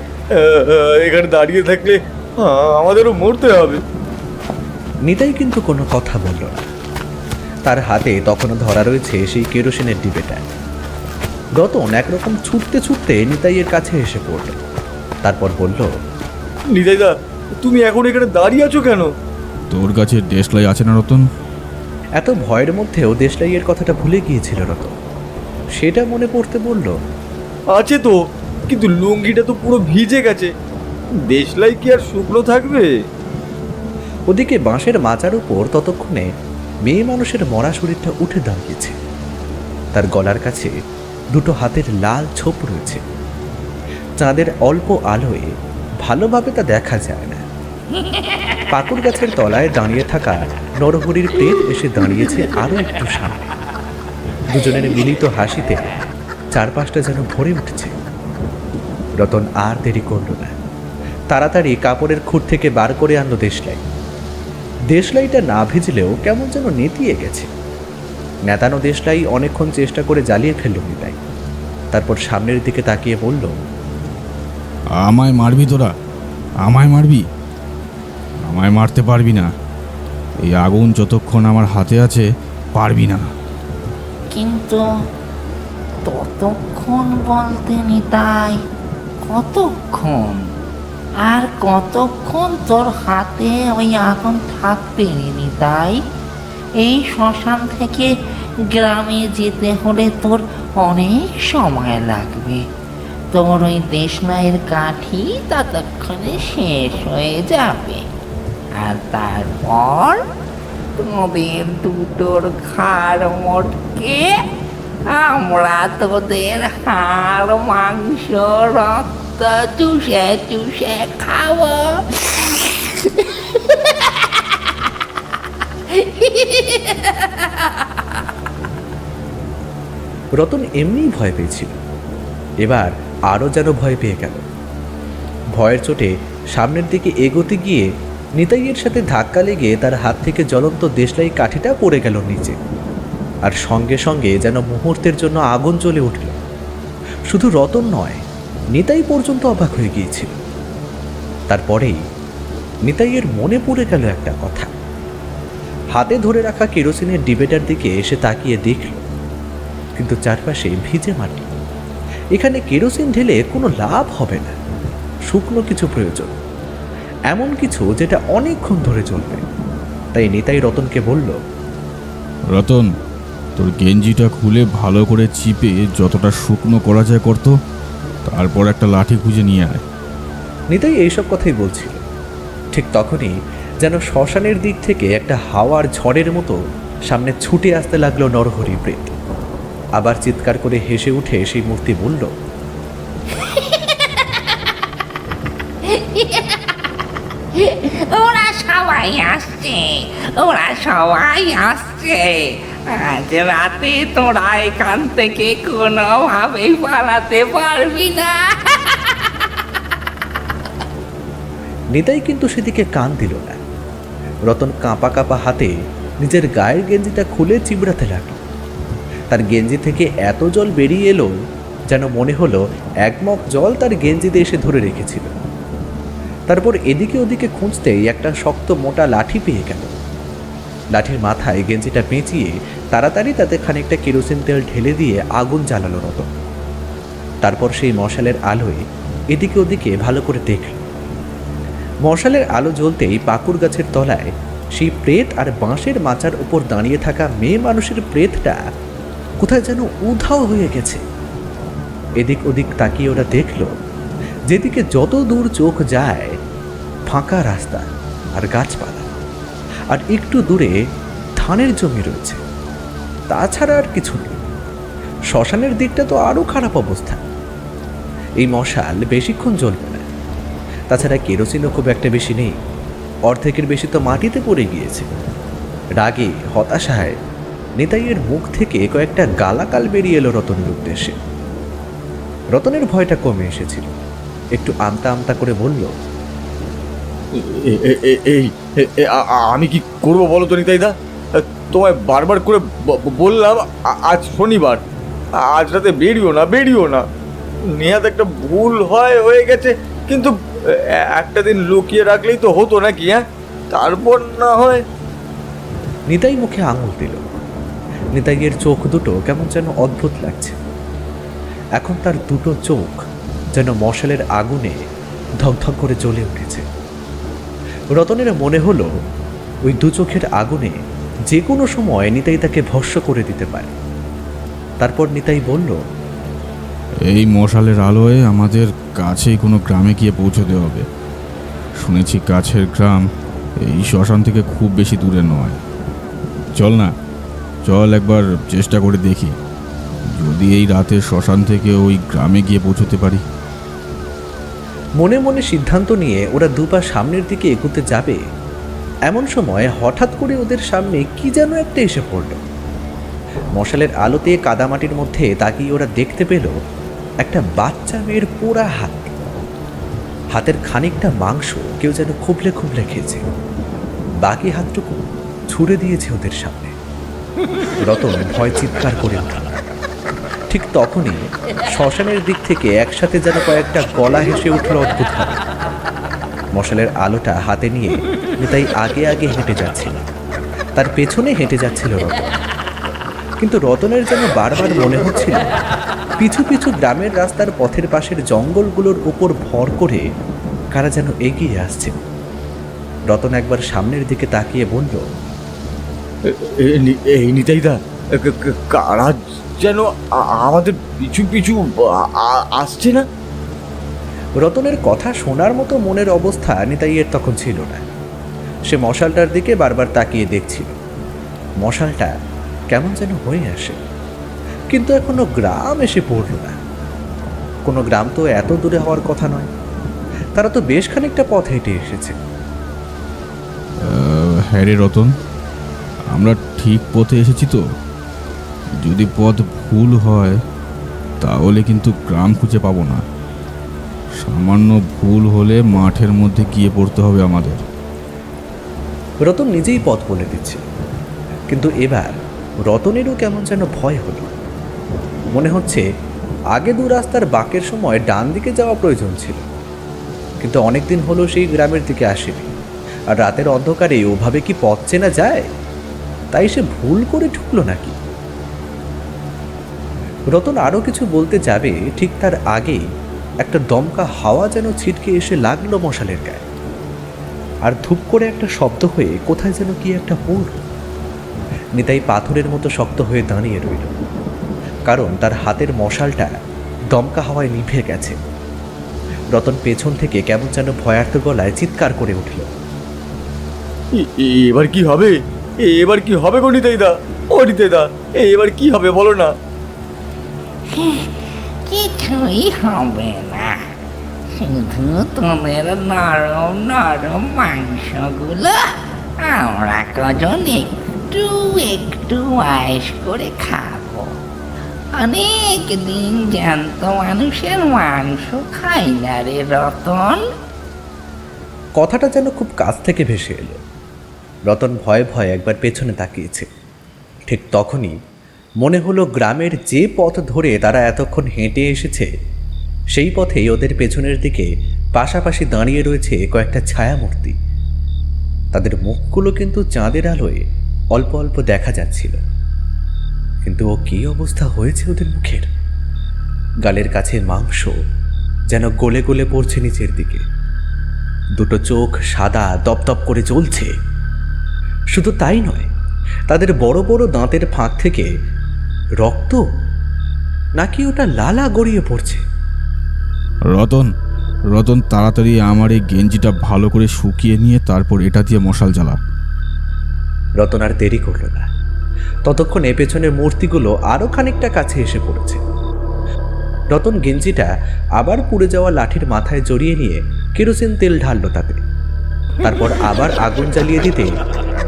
এখানে দাঁড়িয়ে থাকলে আমাদেরও মরতে হবে। নিতাই কিন্তু কোনো কথা বলল না। তার হাতে তখনও ধরা রয়েছে সেই কেরোসিনের ডিবেটা। রতন একরকম ছুটতে ছুটতে নিতাইয়ের কাছে এসে পড়ল। তারপর বলল, নিতাইদা, তুমি এখন এখানে দাঁড়িয়ে আছো কেন? তোর কাছে দেশলাই আছে না রতন? এত ভয়ের মধ্যেও দেশলাইয়ের কথাটা ভুলে গিয়েছিল রতন। সেটা মনে পড়তে বলল, আছে তো, কিন্তু লুঙ্গিটা তো পুরো ভিজে গেছে। দেশলাই কি আর শুকনো থাকবে? ওদিকে বাঁশের মাচার উপর ততক্ষণে মেয়ে মানুষের মরা শরীরটা উঠে দাঁড়িয়েছে। তার গলার কাছে দুটো হাতের লাল ছোপ রয়েছে। চাঁদের অল্প আলোয় ভালোভাবে তা দেখা যায় না। পাকুড় গাছের তলায় দাঁড়িয়ে থাকা নরহরির পেট এসে দাঁড়িয়েছে আরো একটু সামনে। দুজনের মিলিত হাসিতে চারপাশটা যেন ভরে উঠছে। রতন আর দেরি করল না, তাড়াতাড়ি কাপড়ের খুঁট থেকে বার করে আনলো দেশলাই। দেশলাইটা না ভিজলেও কেমন যেন নেতিয়ে গেছে। নেতানো দেশলাই অনেকক্ষণ চেষ্টা করে জ্বালিয়ে ফেলল নিতাই। তারপর সামনের দিকে তাকিয়ে বলল, আমায় মারবি তোরা? আমায় মারবি? আমায় মারতে পারবি না। এই আগুন যতক্ষণ আমার হাতে আছে পারবি না। কিন্তু ততক্ষণ বলতে নিতাই কতক্ষণ? আর কতক্ষণ তোর হাতে ওই আগুন থাকবে রে নিতাই? এই শ্মশান থেকে গ্রামে যেতে হলে তোর অনেক সময় লাগবে। তোর ওই দেশলাইয়ের কাঠি ততক্ষণে শেষ হয়ে যাবে, আর তারপর তোদের দুটোর ঘাড় মোটকে আমরা তোদের হাড় মাংস রক্ত চুষে চুষে খাবো। রতন এমনিই ভয় পেয়েছিল, এবার আরও যেন ভয় পেয়ে গেল। ভয়ের চোটে সামনের দিকে এগোতে গিয়ে নিতাইয়ের সাথে ধাক্কা লেগে তার হাত থেকে জ্বলন্ত দেশলাই কাঠিটা পড়ে গেল নিচে, আর সঙ্গে সঙ্গে যেন মুহূর্তের জন্য আগুন জ্বলে উঠল। শুধু রতন নয়, নিতাই পর্যন্ত অবাক হয়ে গিয়েছিল। তারপরেই নিতাইয়ের মনে পড়ে গেল একটা কথা। হাতে ধরে রাখা কেরোসিনের ডিবেটার দিকে এসে তাকিয়ে দেখল, কিন্তু চারপাশে ভিজে মাটি। এখানে কেরোসিন ঢেলে কোনো লাভ হবে না, শুকনো কিছু প্রয়োজন, এমন কিছু যেটা অনেকক্ষণ ধরে চলবে। তাই নিতাই রতনকে বলল, রতন, তোর গেঞ্জিটা খুলে ভালো করে চিপে যতটা শুকনো করা যায় করতো, তারপর একটা লাঠি খুঁজে নিয়ে আয়। নিতাই এইসব কথাই বলছিল, ঠিক তখনই যেন শ্মশানের দিক থেকে একটা হাওয়ার ঝড়ের মতো সামনে ছুটে আসতে লাগলো নরহরি প্রেত। আবার চিৎকার করে হেসে উঠে সেই মূর্তি বলল, ওরা সবাই আসছে, ওরা সবাই আসছে। আজ রাতে তোরা এখান থেকে কোনোভাবেই পালাতে পারবি না। নিতাই কিন্তু সেদিকে কান দিল না। রতন কাঁপা কাঁপা হাতে নিজের গায়ের গেঞ্জিটা খুলে চিবড়াতে লাগলো। তার গেঞ্জি থেকে এত জল বেরিয়ে এলো যেন মনে হলো এক মগ জল তার গেঞ্জিতে এসে ধরে রেখেছিল। তারপর এদিকে ওদিকে খুঁজতেই একটা শক্ত মোটা লাঠি পেয়ে গেল। লাঠির মাথায় গেঞ্জিটা পেঁচিয়ে তাড়াতাড়ি তাতে খানিকটা কেরোসিন তেল ঢেলে দিয়ে আগুন জ্বালালো রতন। তারপর সেই মশালের আলোয় এদিকে ওদিকে ভালো করে দেখল। মশালের আলো জ্বলতেই পাকুর গাছের তলায় সেই প্রেত আর বাঁশের মাচার উপর দাঁড়িয়ে থাকা মেয়ে মানুষের প্রেতটা কোথায় যেন উধাও হয়ে গেছে। এদিক ওদিক তাকিয়ে ওরা দেখল, যেদিকে যত দূর চোখ যায় ফাঁকা রাস্তা আর গাছপালা, আর একটু দূরে ধানের জমি রয়েছে, তাছাড়া আর কিছু নেই। শ্মশানের দিকটা তো আরও খারাপ অবস্থা। এই মশাল বেশিক্ষণ জ্বলবে না, তাছাড়া কেরোসিনও খুব একটা বেশি নেই, অর্ধেকের বেশি তো মাটিতে পড়ে গিয়েছে। রাগে হতাশায় নিতাইয়ের মুখ থেকে কয়েকটা গালাকাল বেরিয়ে এলো রতনের উদ্দেশ্যে। রতনের ভয়টা কমে এসেছিল, একটু আমতা আমতা করে বলল, আমি কি করবো বলো তো নিতাইদা? তোমায় বারবার করে বললাম আজ শনিবার, আজ রাতে বেরিও না, বেরিও না। নেহাত একটা ভুল হয়ে গেছে, কিন্তু একটা দিন লুকিয়ে রাখলেই তো হতো নাকি? হ্যাঁ, তারপর না হয়। নিতাই মুখে আঙুল দিল। নিতাইয়ের চোখ দুটো কেমন যেন অদ্ভুত লাগছে। এখন তার দুটো চোখ যেন মশালের আগুনে ধকধক করে জ্বলে উঠেছে। রতনের মনে হলো ওই দু চোখের আগুনে যে কোনো সময় নিতাই তাকে ভস্ম করে দিতে পারে। তারপর নিতাই বলল, এই মশালের আলোয় আমাদের কাছেই কোনো গ্রামে গিয়ে পৌঁছতে হবে। শুনেছি কাছের গ্রাম এই শ্মশান থেকে খুব বেশি দূরে নয়। চল না, চল একবার চেষ্টা করে দেখি, যদি এই রাতে শ্মশান থেকে ওই গ্রামে গিয়ে পৌঁছতে পারি। মনে মনে সিদ্ধান্ত নিয়ে ওরা দুপা সামনের দিকে এগোতে যাবে, এমন সময় হঠাৎ করে ওদের সামনে কি যেন একটা এসে পড়ল। মশালের আলোতে কাদামাটির মধ্যে তাকিয়ে ওরা দেখতে পেল একটা বাচ্চা মেয়ের পোড়া হাত। হাতের খানিকটা মাংস কেউ যেন খুবলে খুবলে খেয়েছে, বাকি হাতটুকু ছুঁড়ে দিয়েছে ওদের সামনে। রতন ভয় চিৎকার করে উঠল। ঠিক তখনই শ্মশানের দিক থেকে একসাথে যেন কয়েকটা গলা হেসে উঠল অদ্ভুতভাবে। মশালের আলোটা হাতে নিয়ে নিতাই আগে আগে হেঁটে যাচ্ছিল, তার পেছনে হেঁটে যাচ্ছিল রতন। কিন্তু রতনের যেন বারবার মনে হচ্ছিল পিছু পিছু গ্রামের রাস্তার পথের পাশের জঙ্গলগুলোর উপর ভর করে কারা যেন এগিয়ে আসছে। রতন একবার সামনের দিকে তাকিয়ে বলল, এই নিতাইদা, কারা যেন আমাদের পিছু পিছু আসছে না? রতনের কথা শোনার মতো মনের অবস্থা নিতাইয়ের তখন ছিল না। সে মশালটার দিকে বারবার তাকিয়ে দেখছিল। মশালটা কেমন যেন হয়ে আসে, কিন্তু এখনো গ্রাম এসে পড়ল না। কোনো গ্রাম তো এত দূরে হওয়ার কথা নয়, তারা তো বেশ খানিকটা পথ হেঁটে এসেছে। হ্যাঁ রে রতন, আমরা ঠিক পথে এসেছি তো? যদি পথ ভুল হয় তাহলে কিন্তু গ্রাম খুঁজে পাবো না। সামান্য ভুল হলে মাঠের মধ্যে গিয়ে পড়তে হবে আমাদের। রতন নিজেই পথ বলে দিচ্ছে, কিন্তু এবার রতনেরও কেমন যেন ভয় হলো। মনে হচ্ছে আগে দু রাস্তার বাঁকের সময় ডান দিকে যাওয়া প্রয়োজন ছিল, কিন্তু অনেকদিন হলো সেই গ্রামের দিকে আসেনি। আর রাতের অন্ধকারে ওভাবে কি পথ চেনা যায়? তাই সে ভুল করে ঢুকলো নাকি? রতন আরও কিছু বলতে যাবে, ঠিক তার আগেই একটা দমকা হাওয়া যেন ছিটকে এসে লাগলো মশালের গায়ে, আর ধূপ করে একটা শব্দ হয়ে কোথায় যেন কি একটা পড়ল। নিতাই পাথরের মতো শক্ত হয়ে দাঁড়িয়ে রইল, কারণ তার হাতের মশালটা দমকা হাওয়ায় নিভে গেছে। রতন পেছন থেকে কেমন যেন ভয়ার্ত গলায় চিৎকার করে উঠল, এবার কি হবে? এবার কি হবে গো নিতাইদা? ও নিতাইদা, এবার কি হবে বলো না? কিছুই হবে না, শুধু তোমার নরম নরম মাংসগুলো আমরা কজন একটু একটু আয়েশ করে খাবো। অনেক দিন জ্যান্ত মানুষের মাংস খাই না রে রতন। কথাটা যেন খুব কাছ থেকে ভেসে এলো। রতন ভয়ে ভয়ে একবার পেছনে তাকিয়েছে। ঠিক তখনই মনে হলো গ্রামের যে পথ ধরে তারা এতক্ষণ হেঁটে এসেছে সেই পথেই ওদের পেছনের দিকে পাশাপাশি দাঁড়িয়ে রয়েছে কয়েকটা ছায়ামূর্তি। তাদের মুখগুলো কিন্তু চাঁদের আলোয় অল্প অল্প দেখা যাচ্ছিল, কিন্তু ও কী অবস্থা হয়েছে ওদের মুখের! গালের কাছে মাংস যেন গলে গলে পড়ছে নিচের দিকে, দুটো চোখ সাদা দপদপ করে জ্বলছে। শুধু তাই নয়, তাদের বড় বড় দাঁতের ফাঁক থেকে রক্ত নাকি ওটা লালা গড়িয়ে পড়ছে। রতন, রতন তাড়াতাড়ি আমার এই গেঞ্জিটা ভালো করে শুকিয়ে নিয়ে তারপর এটা দিয়ে মশাল জ্বালা। রতন আর দেরি করল না। ততক্ষণে পেছনের মূর্তিগুলো আরও খানিকটা কাছে এসে পড়েছে। রতন গেঞ্জিটা আবার পুড়ে যাওয়া লাঠির মাথায় জড়িয়ে নিয়ে কেরোসিন তেল ঢালল তাতে। তারপর আবার আগুন জ্বালিয়ে দিতে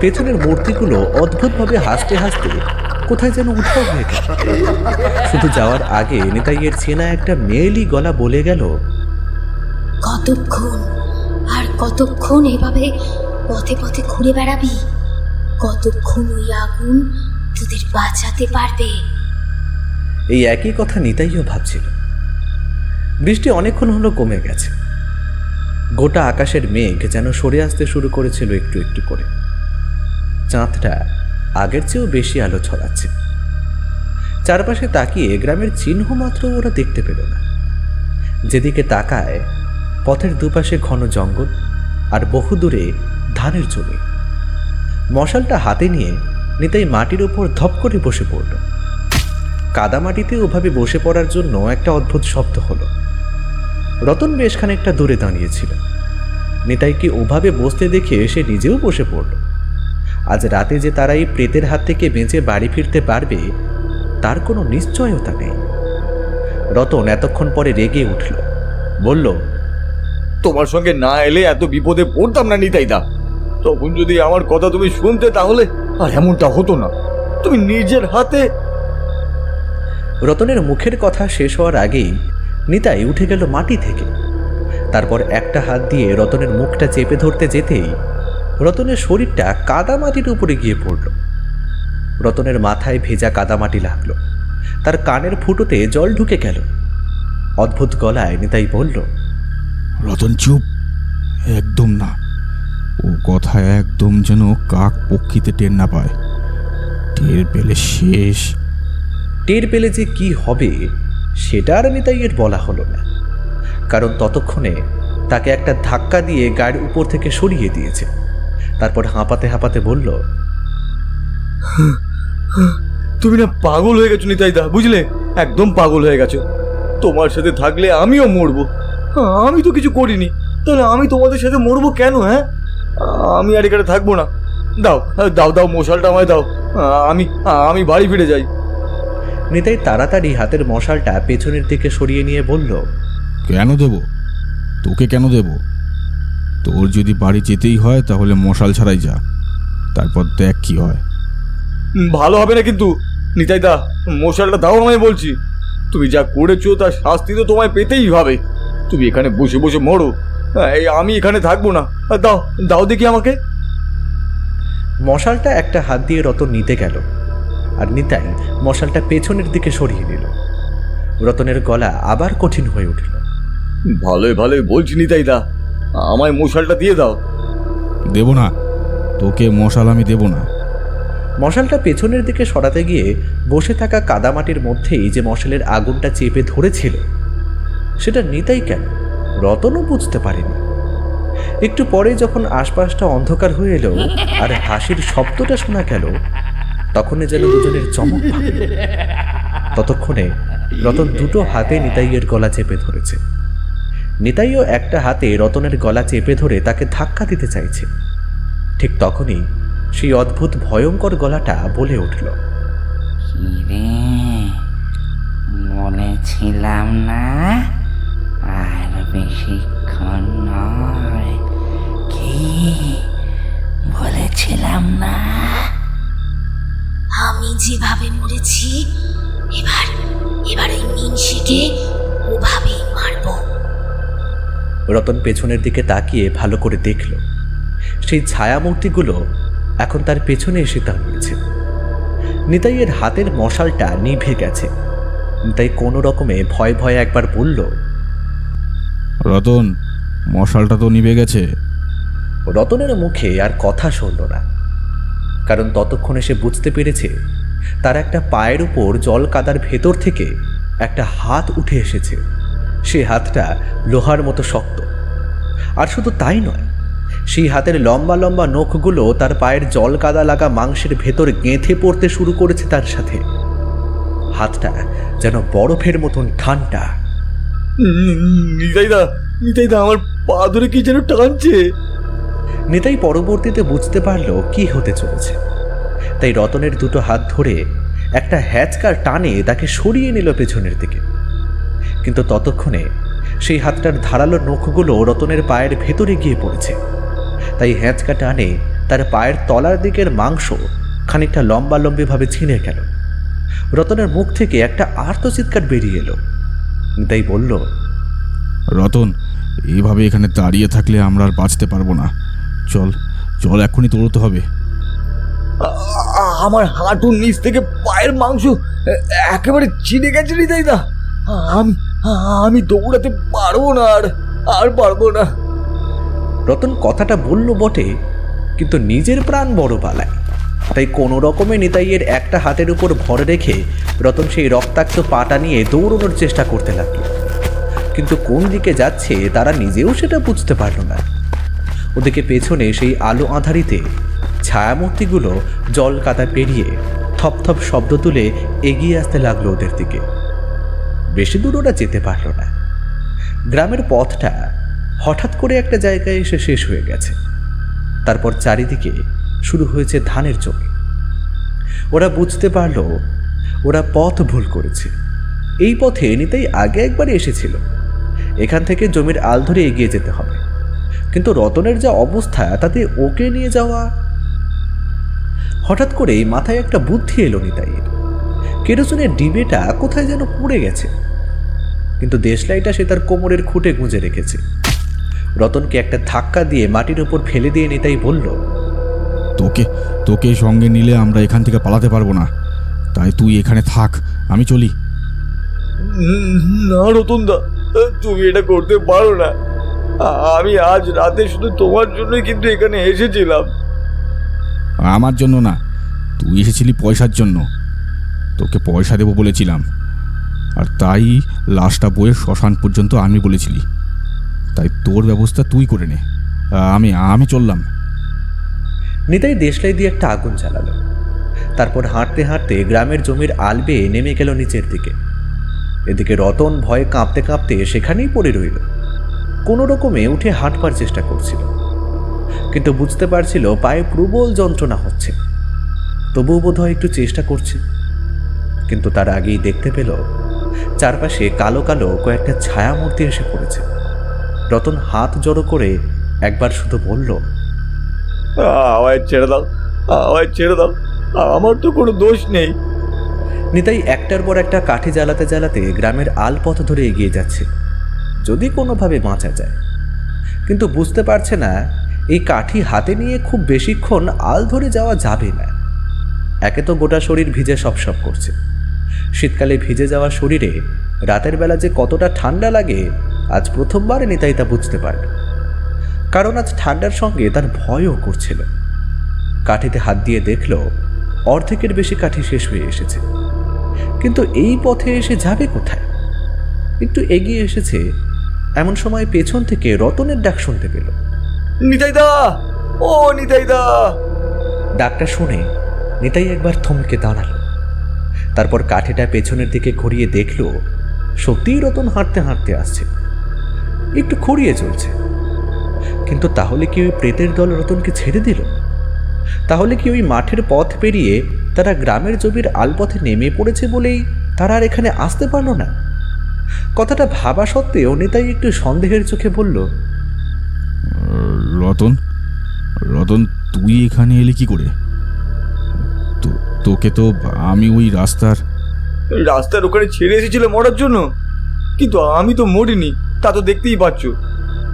পেছনের মূর্তিগুলো অদ্ভুতভাবে হাসতে হাসতে কোথায় যেন উধাও হয়ে গেল। শুধু যাওয়ার আগে নিতাইয়ের চেনা একটা মেয়েলি গলা বলে গেল, কতক্ষণ আর কতক্ষণ এভাবে পথে পথে ঘুরে বেড়াবি? কতক্ষণ ওই আগুন তোদের বাঁচাতে পারবে? এই একই কথা নিতাইও ভাবছিল। বৃষ্টি অনেকক্ষণ হলো কমে গেছে। গোটা আকাশের মেঘ যেন সরে আসতে শুরু করেছিল একটু একটু করে। চাঁদটা আগের চেয়েও বেশি আলো ছড়াচ্ছে। চারপাশে তাকিয়ে গ্রামের চিহ্ন মাত্র ওরা দেখতে পেল না। যেদিকে তাকায় পথের দুপাশে ঘন জঙ্গল আর বহুদূরে ধানের জমি। মশালটা হাতে নিয়ে নিতাই মাটির ওপর ধপ করে বসে পড়ল। কাদামাটিতে ওভাবে বসে পড়ার জন্য একটা অদ্ভুত শব্দ হলো। রতন বেশ খানিকটা দূরে দাঁড়িয়েছিল। নিতাইকে ওভাবে বসতে দেখে সে নিজেও বসে পড়ল। আজ রাতে যে তারা এই প্রেতের হাত থেকে বেঁচে বাড়ি ফিরতে পারবে তার কোনো নিশ্চয়তা নেই। রতন এতক্ষণ পরে রেগে উঠল, বলল, তোমার সঙ্গে না এলে এত বিপদে পড়তাম না নিতাইদা। তখন যদি আমার কথা তুমি শুনতে তাহলে আর এমনটা হতো না। তুমি নিজের হাতে। রতনের মুখের কথা শেষ হওয়ার আগেই নিতাই উঠে গেল মাটি থেকে। তারপর একটা হাত দিয়ে রতনের মুখটা চেপে ধরতে যেতেই রতনের শরীরটা কাদামাটির উপরে গিয়ে পড়ল। রতনের মাথায় ভেজা কাদামাটি লাগলো, তার কানের ফুটোতে জল ঢুকে গেল। অদ্ভুত গলায় নিতাই বলল, রতন চুপ, একদম না। ও কথা একদম যেন কাক পক্ষীতে টের না পায়। টের পেলে শেষ। টের পেলে যে কি হবে সেটা আর নিতাইয়ের বলা হলো না, কারণ ততক্ষণে তাকে একটা ধাক্কা দিয়ে গাড়ির উপর থেকে সরিয়ে দিয়েছে। তারপর হাঁপাতে হাঁপাতে বলল, তুমি না পাগল হয়ে গেছো নিতাইদা, বুঝলে? একদম পাগল হয়ে গেছো। তোমার সাথে থাকলে আমিও মরবো। আমি তো কিছু করিনি, তাহলে আমি তোমাদের সাথে মরবো কেন? হ্যাঁ, আমি আর এখানে থাকবো না। দাও দাও দাও, মশালটা আমায় দাও। আমি বাড়ি ফিরে যাই। নিতাই তাড়াতাড়ি হাতের মশালটা পেছনের দিকে সরিয়ে নিয়ে বলল, কেন দেব? তোকে কেন দেব? তোর যদি বাড়ি যেতেই হয় তাহলে মশাল ছাড়াই যা, তারপর দেখ কি হয়। ভালো হবে না কিন্তু। নিতাই দা, মশালটা দাও আমায় বলছি। তুমি যা করেছো তার শাস্তি তো তোমায় পেতেই হবে। তুমি এখানে বসে বসে মরো, আমি এখানে থাকবো না। দাও দাও দেখি আমাকে। মশালটা একটা হাত দিয়ে রতন নিতে গেল, আর নিতাই মশালটা পেছনের দিকে সরিয়ে নিল। রতনের গলা আবার কঠিন হয়ে উঠল। ভালোই ভালোই বলছি নিতাই দা, আমায় মশালটা দিয়ে দাও। দেব না, তোকে মশাল আমি দেব না। মশালটা পেছনের দিকে সরাতে গিয়ে বসে থাকা কাদামাটির মধ্যেই যে মশালের আগুনটা চেপে ধরেছিল সেটা নিতাই কেন রতনও বুঝতে পারেনি। একটু পরে যখন আশপাশটা অন্ধকার হয়ে এলো আর হাসির শব্দটা শোনা গেল, তখনই যেন দুজনের চমক ভাঙল। ততক্ষণে রতন দুটো হাতে নিতাইয়ের গলা চেপে ধরেছে। নিতাইও একটা হাতে রতনের গলা চেপে ধরে তাকে ধাক্কা দিতে চাইছে। ঠিক তখনই সেই অদ্ভুত ভয়ঙ্কর গলাটা বলে উঠল, কিরে, বলেছিলাম না আর বেশিক্ষণ নয়? কি বলেছিলাম না? আমি যেভাবে মরেছি এবার এবার ওই মিনসিকে ওভাবেই মারবো। রতন পেছনের দিকে তাকিয়ে ভালো করে দেখল সেই ছায়ামূর্তিগুলো এখন তার পেছনে এসে দাঁড়িয়েছে। নিতাইয়ের হাতের মশালটা নিভে গেছে। নিতাই কোনো রকমে ভয়ে ভয়ে একবার বলল, রতন, মশালটা তো নিভে গেছে। রতনের মুখে আর কথা শুনল না, কারণ ততক্ষণে সে বুঝতে পেরেছে তার একটা পায়ের উপর জল কাদার ভেতর থেকে একটা হাত উঠে এসেছে। সে হাতটা লোহার মতো শক্ত। আর শুধু তাই নয়, সেই হাতের লম্বা লম্বা নখগুলো তার পায়ের জল কাদা লাগা মাংসের ভেতর গেঁথে পড়তে শুরু করেছে তার সাথে। হাতটা যেন বরফের মতন ঠান্ডা। নিতাই দা, আমার পা ধরে কি যেন টানছে। নিতাই পরবর্তীতে বুঝতে পারল কি হতে চলেছে, তাই রতনের দুটো হাত ধরে একটা হ্যাচকার টানে তাকে সরিয়ে নিল পেছনের দিকে। কিন্তু ততক্ষণে সেই হাতটার ধারালো নখগুলো রতনের পায়ের ভেতরে গিয়ে পড়েছে। তাই হ্যাঁচকা টানে তার পায়ের তলার দিকের মাংস খানিকটা লম্বালম্বিভাবে ছিঁড়ে গেল। রতনের মুখ থেকে একটা আর্তচিৎকার বেরিয়ে এলো। তাই বলল, রতন, এইভাবে এখানে দাঁড়িয়ে থাকলে আমরা আর বাঁচতে পারবো না। চল চল, এক্ষুনি দৌড়তে হবে। আমার হাঁটুর নিচ থেকে পায়ের মাংস একেবারে ছিঁড়ে গেছে নিতাই দা। আমি দৌড়াতে পারবো না, আর পারবো না। রতন কথাটা বলল বটে, কিন্তু নিজের প্রাণ বড় পালায়। তাই কোনো রকমে নিতাইয়ের একটা হাতের উপর ভর রেখে রতন সেই রক্তাক্ত পাটা নিয়ে দৌড়ানোর চেষ্টা করতে লাগলো। কিন্তু কোন দিকে যাচ্ছে তারা নিজেও সেটা বুঝতে পারল না। ওদিকে পেছনে সেই আলো আঁধারিতে ছায়ামূর্তিগুলো জল কাদা পেরিয়ে থপথপ শব্দ তুলে এগিয়ে আসতে লাগলো ওদের দিকে। বেশি দূর ওরা যেতে পারল না। গ্রামের পথটা হঠাৎ করে একটা জায়গায় এসে শেষ হয়ে গেছে। তারপর চারিদিকে শুরু হয়েছে ধানের জমি। ওরা বুঝতে পারল ওরা পথ ভুল করেছে। এই পথে নিতাই আগে একবার এসেছিল। এখান থেকে জমির আল ধরে এগিয়ে যেতে হবে, কিন্তু রতনের যা অবস্থা তাতে ওকে নিয়ে যাওয়া। হঠাৎ করেই মাথায় একটা বুদ্ধি এলো নিতাইয়ের। কেরোসিনের ডিবেটা কোথায় যেন পড়ে গেছে, কিন্তু দেশলাইটা সে তার কোমরের খুঁটে গুঁজে রেখেছে। রতনকে একটা ধাক্কা দিয়ে মাটির উপর ফেলে দিয়ে নিতাই বলল, তোকে সঙ্গে নিলে আমরা এখান থেকে পালাতে পারবো না, তাই তুই এখানে থাক, আমি চলি। না রতন দা, তুমি এটা করতে পারো না। আমি আজ রাতে শুধু তোমার জন্যই কিন্তু এখানে এসেছিলাম। আমার জন্য না, তুই এসেছিলি পয়সার জন্য। তোকে পয়সা দেবো বলেছিলাম, আর তাই লাশটা বয়ে শ্মশান পর্যন্ত আমি বলেছিলি। তাই তোর ব্যবস্থা তুই করে নে, আমি চললাম। নিতাই দেশলাই দিয়ে একটা আগুন জ্বালালো। তারপর হাঁটতে হাঁটতে গ্রামের জমির আল বেয়ে নেমে গেল নিচের দিকে। এদিকে রতন ভয়ে কাঁপতে কাঁপতে সেখানেই পড়ে রইল। কোনো রকমে উঠে হাঁটবার চেষ্টা করছিল, কিন্তু বুঝতে পারছিল পায়ে প্রবল যন্ত্রণা হচ্ছে। তবুও বোধহয় একটু চেষ্টা করছে। কিন্তু তার আগেই দেখতে পেল চারপাশে কালো কালো কয়েকটা ছায়ামূর্তি এসে পড়েছে। রতন হাত জড়ো করে একবার শুধু বলল, আমায় ছেড়ে দাও, আমার তো কোনো দোষ নেই। নিতাই একটার পর একটা কাঠি জ্বালাতে জ্বালাতে গ্রামের আলপথ ধরে এগিয়ে যাচ্ছে, যদি কোনোভাবে বাঁচা যায়। কিন্তু বুঝতে পারছে না এই কাঠি হাতে নিয়ে খুব বেশিক্ষণ আল ধরে যাওয়া যাবে না। একে তো গোটা শরীর ভিজে সপসপ করছে, শীতকালে ভিজে যাওয়া শরীরে রাতের বেলা যে কতটা ঠান্ডা লাগে আজ প্রথমবার নিতাই তা বুঝতে পারল। কারণ আজ ঠান্ডার সঙ্গে তার ভয়ও করছিল। কাঠিতে হাত দিয়ে দেখল অর্ধেকের বেশি কাঠি শেষ হয়ে এসেছে। কিন্তু এই পথে এসে যাবে কোথায়? একটু এগিয়ে এসেছে, এমন সময় পেছন থেকে রতনের ডাক শুনতে পেল। নিতাইদা, ও নিতাইদা! ডাকটা শুনে নিতাই একবার থমকে দাঁড়ালো। তারপর কাঠিটা পেছনের দিকে ঘুরিয়ে দেখল সত্যিই রতন হাঁটতে হাঁটতে আসছে, একটু খুঁড়িয়ে চলছে। কিন্তু তাহলে কি ওই প্রেতের দল রতনকে ছেড়ে দিল? তাহলে কি ওই মাঠের পথ পেরিয়ে তারা গ্রামের জমির আলপথে নেমে পড়েছে বলেই তারা আর এখানে আসতে পারল না? কথাটা ভাবা সত্ত্বেও নিতাই একটু সন্দেহের চোখে বলল, রতন, রতন, তুই এখানে এলি কি করে? তোকে তো আমি ওই রাস্তার ওখানে ছেড়ে এসেছিলে মরার জন্য, কিন্তু আমি তো মরিনি, তা তো দেখতেই পাচ্ছ।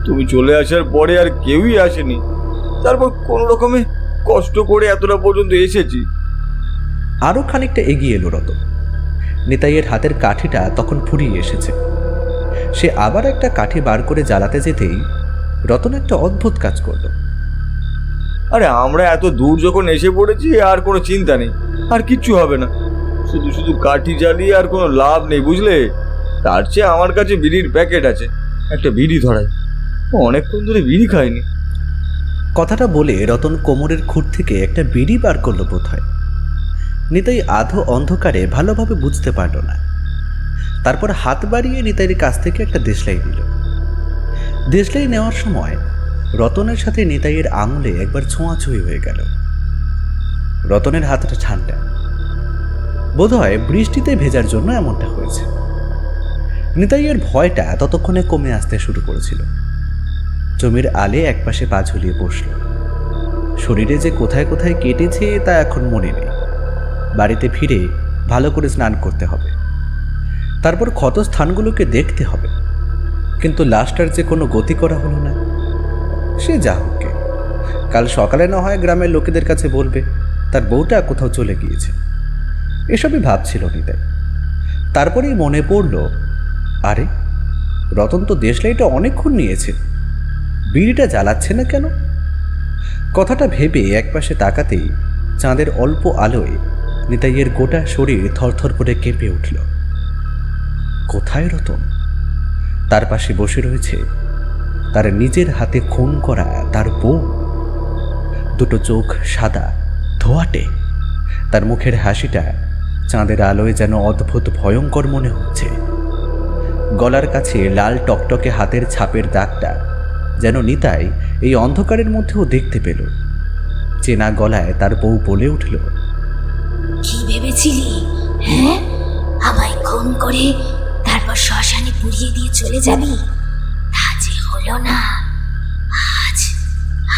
তুমি চলে আসার পরে আর কেউই আসেনি, তারপর কোনো রকমে কষ্ট করে এতটা পর্যন্ত এসেছি। আরও খানিকটা এগিয়ে এলো রতন। নিতাইয়ের হাতের কাঠিটা তখন ফুরিয়ে এসেছে। সে আবার একটা কাঠি বার করে জ্বালাতে যেতেই রতন একটা অদ্ভুত কাজ করল। আরে আমরা এত দূর যখন এসে পড়েছি আর কোনো চিন্তা নেই, আর কিচ্ছু হবে না। শুধু শুধু কাঠি জ্বালিয়ে আর কোনো লাভ নেই, বুঝলে? তার চেয়ে আমার কাছে বিড়ির প্যাকেট আছে, একটা বিড়ি ধরাই। অনেকক্ষণ ধরে বিড়ি খাইনি। কথাটা বলে রতন কোমরের খুঁট থেকে একটা বিড়ি বার করল বোধ হয়। নিতাই আধো অন্ধকারে ভালোভাবে বুঝতে পারল না। তারপর হাত বাড়িয়ে নিতাইয়ের কাছ থেকে একটা দেশলাই নিল। দেশলাই নেওয়ার সময় রতনের সাথে নিতাইয়ের আঙুলে একবার ছোঁয়াছুঁই হয়ে গেল। রতনের হাতটা ঠান্ডা, বোধহয় বৃষ্টিতে ভেজার জন্য এমনটা হয়েছে। নিতাইয়ের ভয়টা ততক্ষণে কমে আসতে শুরু করেছিল। জমির আলে একপাশে পা ঝুলিয়ে বসল। শরীরে যে কোথায় কোথায় কেটেছে তা এখন মনে নেই। বাড়িতে ফিরে ভালো করে স্নান করতে হবে, তারপর ক্ষত স্থানগুলোকে দেখতে হবে। কিন্তু লাশটার যে কোনো গতি করা হলো না। সে যা হোক, কাল সকালে না হয় গ্রামের লোকেদের কাছে বলবে তার বউটা কোথাও চলে গিয়েছে। এসবই ভাবছিল নিতাই। তারপরেই মনে পড়ল, আরে রতন তো দেশলাইটা অনেকক্ষণ নিয়েছে, বিড়িটা জ্বালাচ্ছে না কেন? কথাটা ভেবে একপাশে তাকাতেই চাঁদের অল্প আলোয় নিতাইয়ের গোটা শরীর থরথর করে কেঁপে উঠল। কোথায় রতন? তার পাশে বসে রয়েছে তার নিজের হাতে খুন করা তার বউ। দুটো চোখ সাদা ধোয়াটে, তার মুখের হাসিটা চাঁদের আলোয় যেন অদ্ভুত ভয়ঙ্কর মনে হচ্ছে। গলার কাছে লাল টকটকে হাতের ছাপের দাগটা যেন নিতাই এই অন্ধকারের মধ্যেও দেখতে পেল। চেনা গলায় তার বউ বলে উঠল, কি ভেবেছিলি? হ্যাঁ, আমায় খুন করে তারপর শ্মশানে পুড়িয়ে দিয়ে চলে যাবি? তা যে হলো না।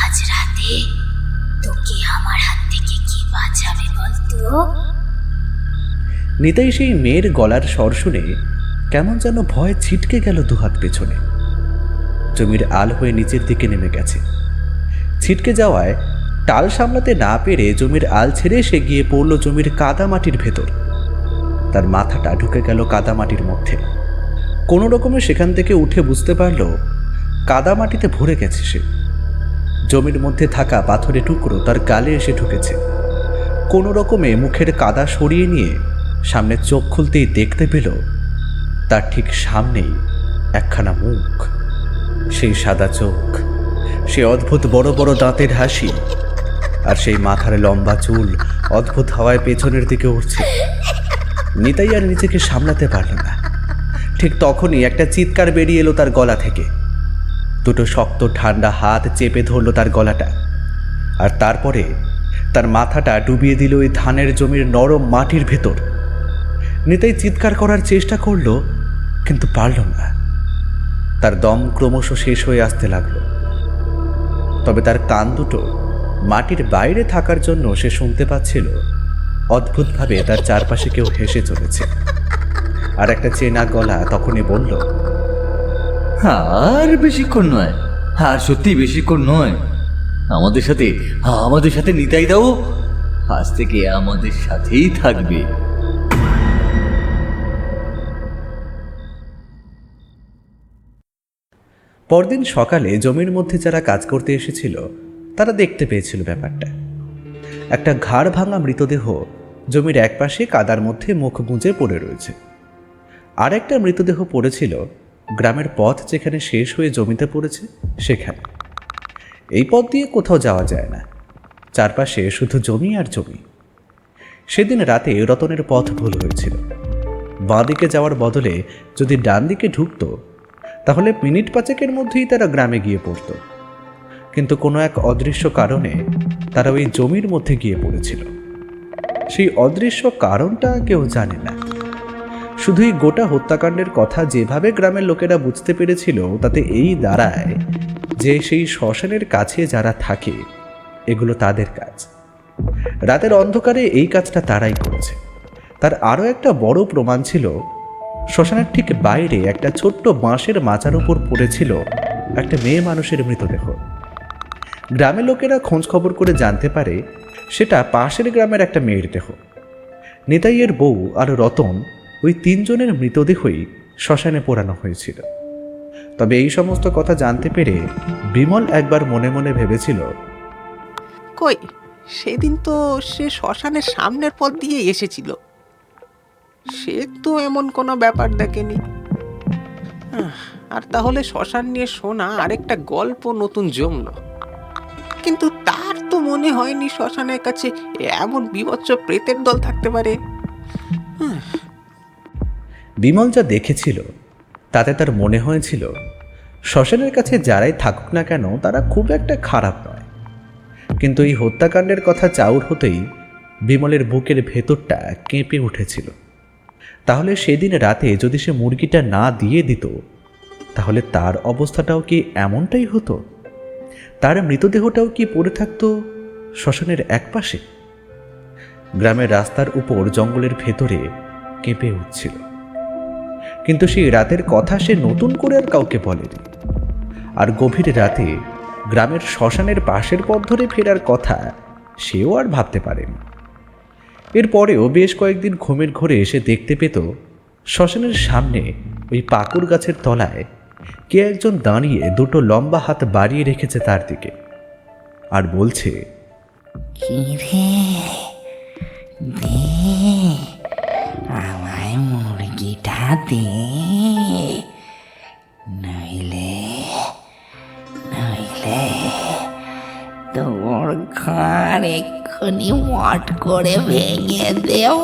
আজ রাতে তোকে আমার হাত থেকে কি বাঁচাবে বলতো? নিতাই সেই মেয়ের গলার স্বর শুনে কেমন যেন ভয় ছিটকে গেল দুহাত পেছনে। জমির আল হয়ে নিচের দিকে নেমে গেছে। ছিটকে যাওয়ায় টাল সামলাতে না পেরে জমির আল ছেড়ে সে গিয়ে পড়ল জমির কাদামাটির ভেতর। তার মাথাটা ঢুকে গেল কাদামাটির মধ্যে। কোনো রকমে সেখান থেকে উঠে বুঝতে পারল কাদামাটিতে ভরে গেছে সে। জমির মধ্যে থাকা পাথরের টুকরো তার গালে এসে ঢুকেছে। কোনো রকমে মুখের কাদা সরিয়ে নিয়ে সামনে চোখ খুলতেই দেখতে পেল তার ঠিক সামনেই একখানা মুখ। সেই সাদা চোখ, সে অদ্ভুত বড় বড় দাঁতের হাসি, আর সেই মাথার লম্বা চুল অদ্ভুত হাওয়ায় পেছনের দিকে উঠছে। নিতাই আর নিজেকে সামলাতে পারল না। ঠিক তখনই একটা চিৎকার বেরিয়ে এলো তার গলা থেকে। দুটো শক্ত ঠান্ডা হাত চেপে ধরল তার গলাটা, আর তারপরে তার মাথাটা ডুবিয়ে দিল ওই ধানের জমির নরম মাটির ভেতর। নিতাই চিৎকার করার চেষ্টা করলো, কিন্তু পারল না। তার দম ক্রমশ শেষ হয়ে আসতে লাগলো। তবে তার কান দুটো মাটির বাইরে থাকার জন্য সে শুনতে পাচ্ছিল অদ্ভুতভাবে তার চারপাশে কেউ হেসে চলেছে। আর একটা চেনা গলা তখনই বলল, আর বেশিক্ষণ নয়, আর সত্যি বেশিক্ষণ নয়। আমাদের সাথে নিতাই দাও আজ থেকে আমাদের সাথেই থাকবে। পরদিন সকালে জমির মধ্যে যারা কাজ করতে এসেছিল তারা দেখতে পেয়েছিল ব্যাপারটা। একটা ঘাড় ভাঙা মৃতদেহ জমির একপাশে কাদার মধ্যে মুখ গুঁজে পড়ে রয়েছে। আর একটা মৃতদেহ পড়েছিল গ্রামের পথ যেখানে শেষ হয়ে জমিতে পড়েছে সেখানে। এই পথ দিয়ে কোথাও যাওয়া যায় না, চারপাশে শুধু জমি আর জমি। সেদিন রাতে রতনের পথ ভুল হয়েছিল। বাঁ দিকে যাওয়ার বদলে যদি ডান দিকে ঢুকত তাহলে মিনিট 5 মধ্যেই তারা গ্রামে গিয়ে পড়ত। কিন্তু কোনো এক অদৃশ্য কারণে তারা ওই জমির মধ্যে গিয়ে পড়েছিল। সেই অদৃশ্য কারণটা কেউ জানে না। শুধুই গোটা হত্যাকাণ্ডের কথা যেভাবে গ্রামের লোকেরা বুঝতে পেরেছিল তাতে এই দাঁড়ায় যে সেই শ্মশানের কাছে যারা থাকে এগুলো তাদের কাজ। রাতের অন্ধকারে এই কাজটা তারাই করেছে। তার আরও একটা বড় প্রমাণ ছিল, শ্মশানের ঠিক বাইরে একটা ছোট্ট বাঁশের মাচার উপর পড়েছিল একটা মেয়ে মানুষের মৃতদেহ। গ্রামের লোকেরা খোঁজ খবর করে জানতে পারে সেটা পাশের গ্রামের একটা মেয়ের দেহ। নিতাইয়ের বউ আর রতন ওই 3 জনের মৃতদেহই শ্মশানে পোড়ানো হয়েছিল। তবে এই সমস্ত কথা জানতে পেরে বিমল একবার মনে মনে ভেবেছিল, কই সেদিন তো সে শ্মশানের সামনের পথ দিয়ে এসেছিল, সে তো এমন কোনো ব্যাপার দেখেনি। আর তাহলে শ্মশান নিয়ে শোনা আরেকটা গল্প নতুন জমলো। কিন্তু তার তো মনে হয়নি শ্মশানের কাছে এমন বিভৎস প্রেতের দল থাকতে পারে। বিমল যা দেখেছিল তাতে তার মনে হয়েছিল শ্মশানের কাছে যারাই থাকুক না কেন তারা খুব একটা খারাপ নয়। কিন্তু এই হত্যাকাণ্ডের কথা চাউর হতেই বিমলের বুকের ভেতরটা কেঁপে উঠেছিল। তাহলে সেদিন রাতে যদি সে মুরগিটা না দিয়ে দিত তাহলে তার অবস্থাটাও কি এমনটাই হতো? তার মৃতদেহটাও কি পড়ে থাকতো শ্মশানের একপাশে? গ্রামের রাস্তার উপর জঙ্গলের ভেতরে কেঁপে উঠছিল। কিন্তু সেই রাতের কথা সে নতুন করে আর কাউকে বলেনি। আর গভীর রাতে গ্রামের শ্মশানের পাশের পথ ধরে ফেরার কথা সেও আর ভাবতে পারেনি। এরপরেও বেশ কয়েকদিন ঘুমের ঘোরে এসে দেখতে পেত শ্মশানের সামনে ওই পাকুর গাছের তলায় কে একজন দাঁড়িয়ে দুটো লম্বা হাত বাড়িয়ে রেখেছে তার দিকে আর বলছে, কি রে, দে আমায় মুরগিটা দে, নইলে তোর ঘাড় এক্ষুনি মট করে ভেঙে দেব।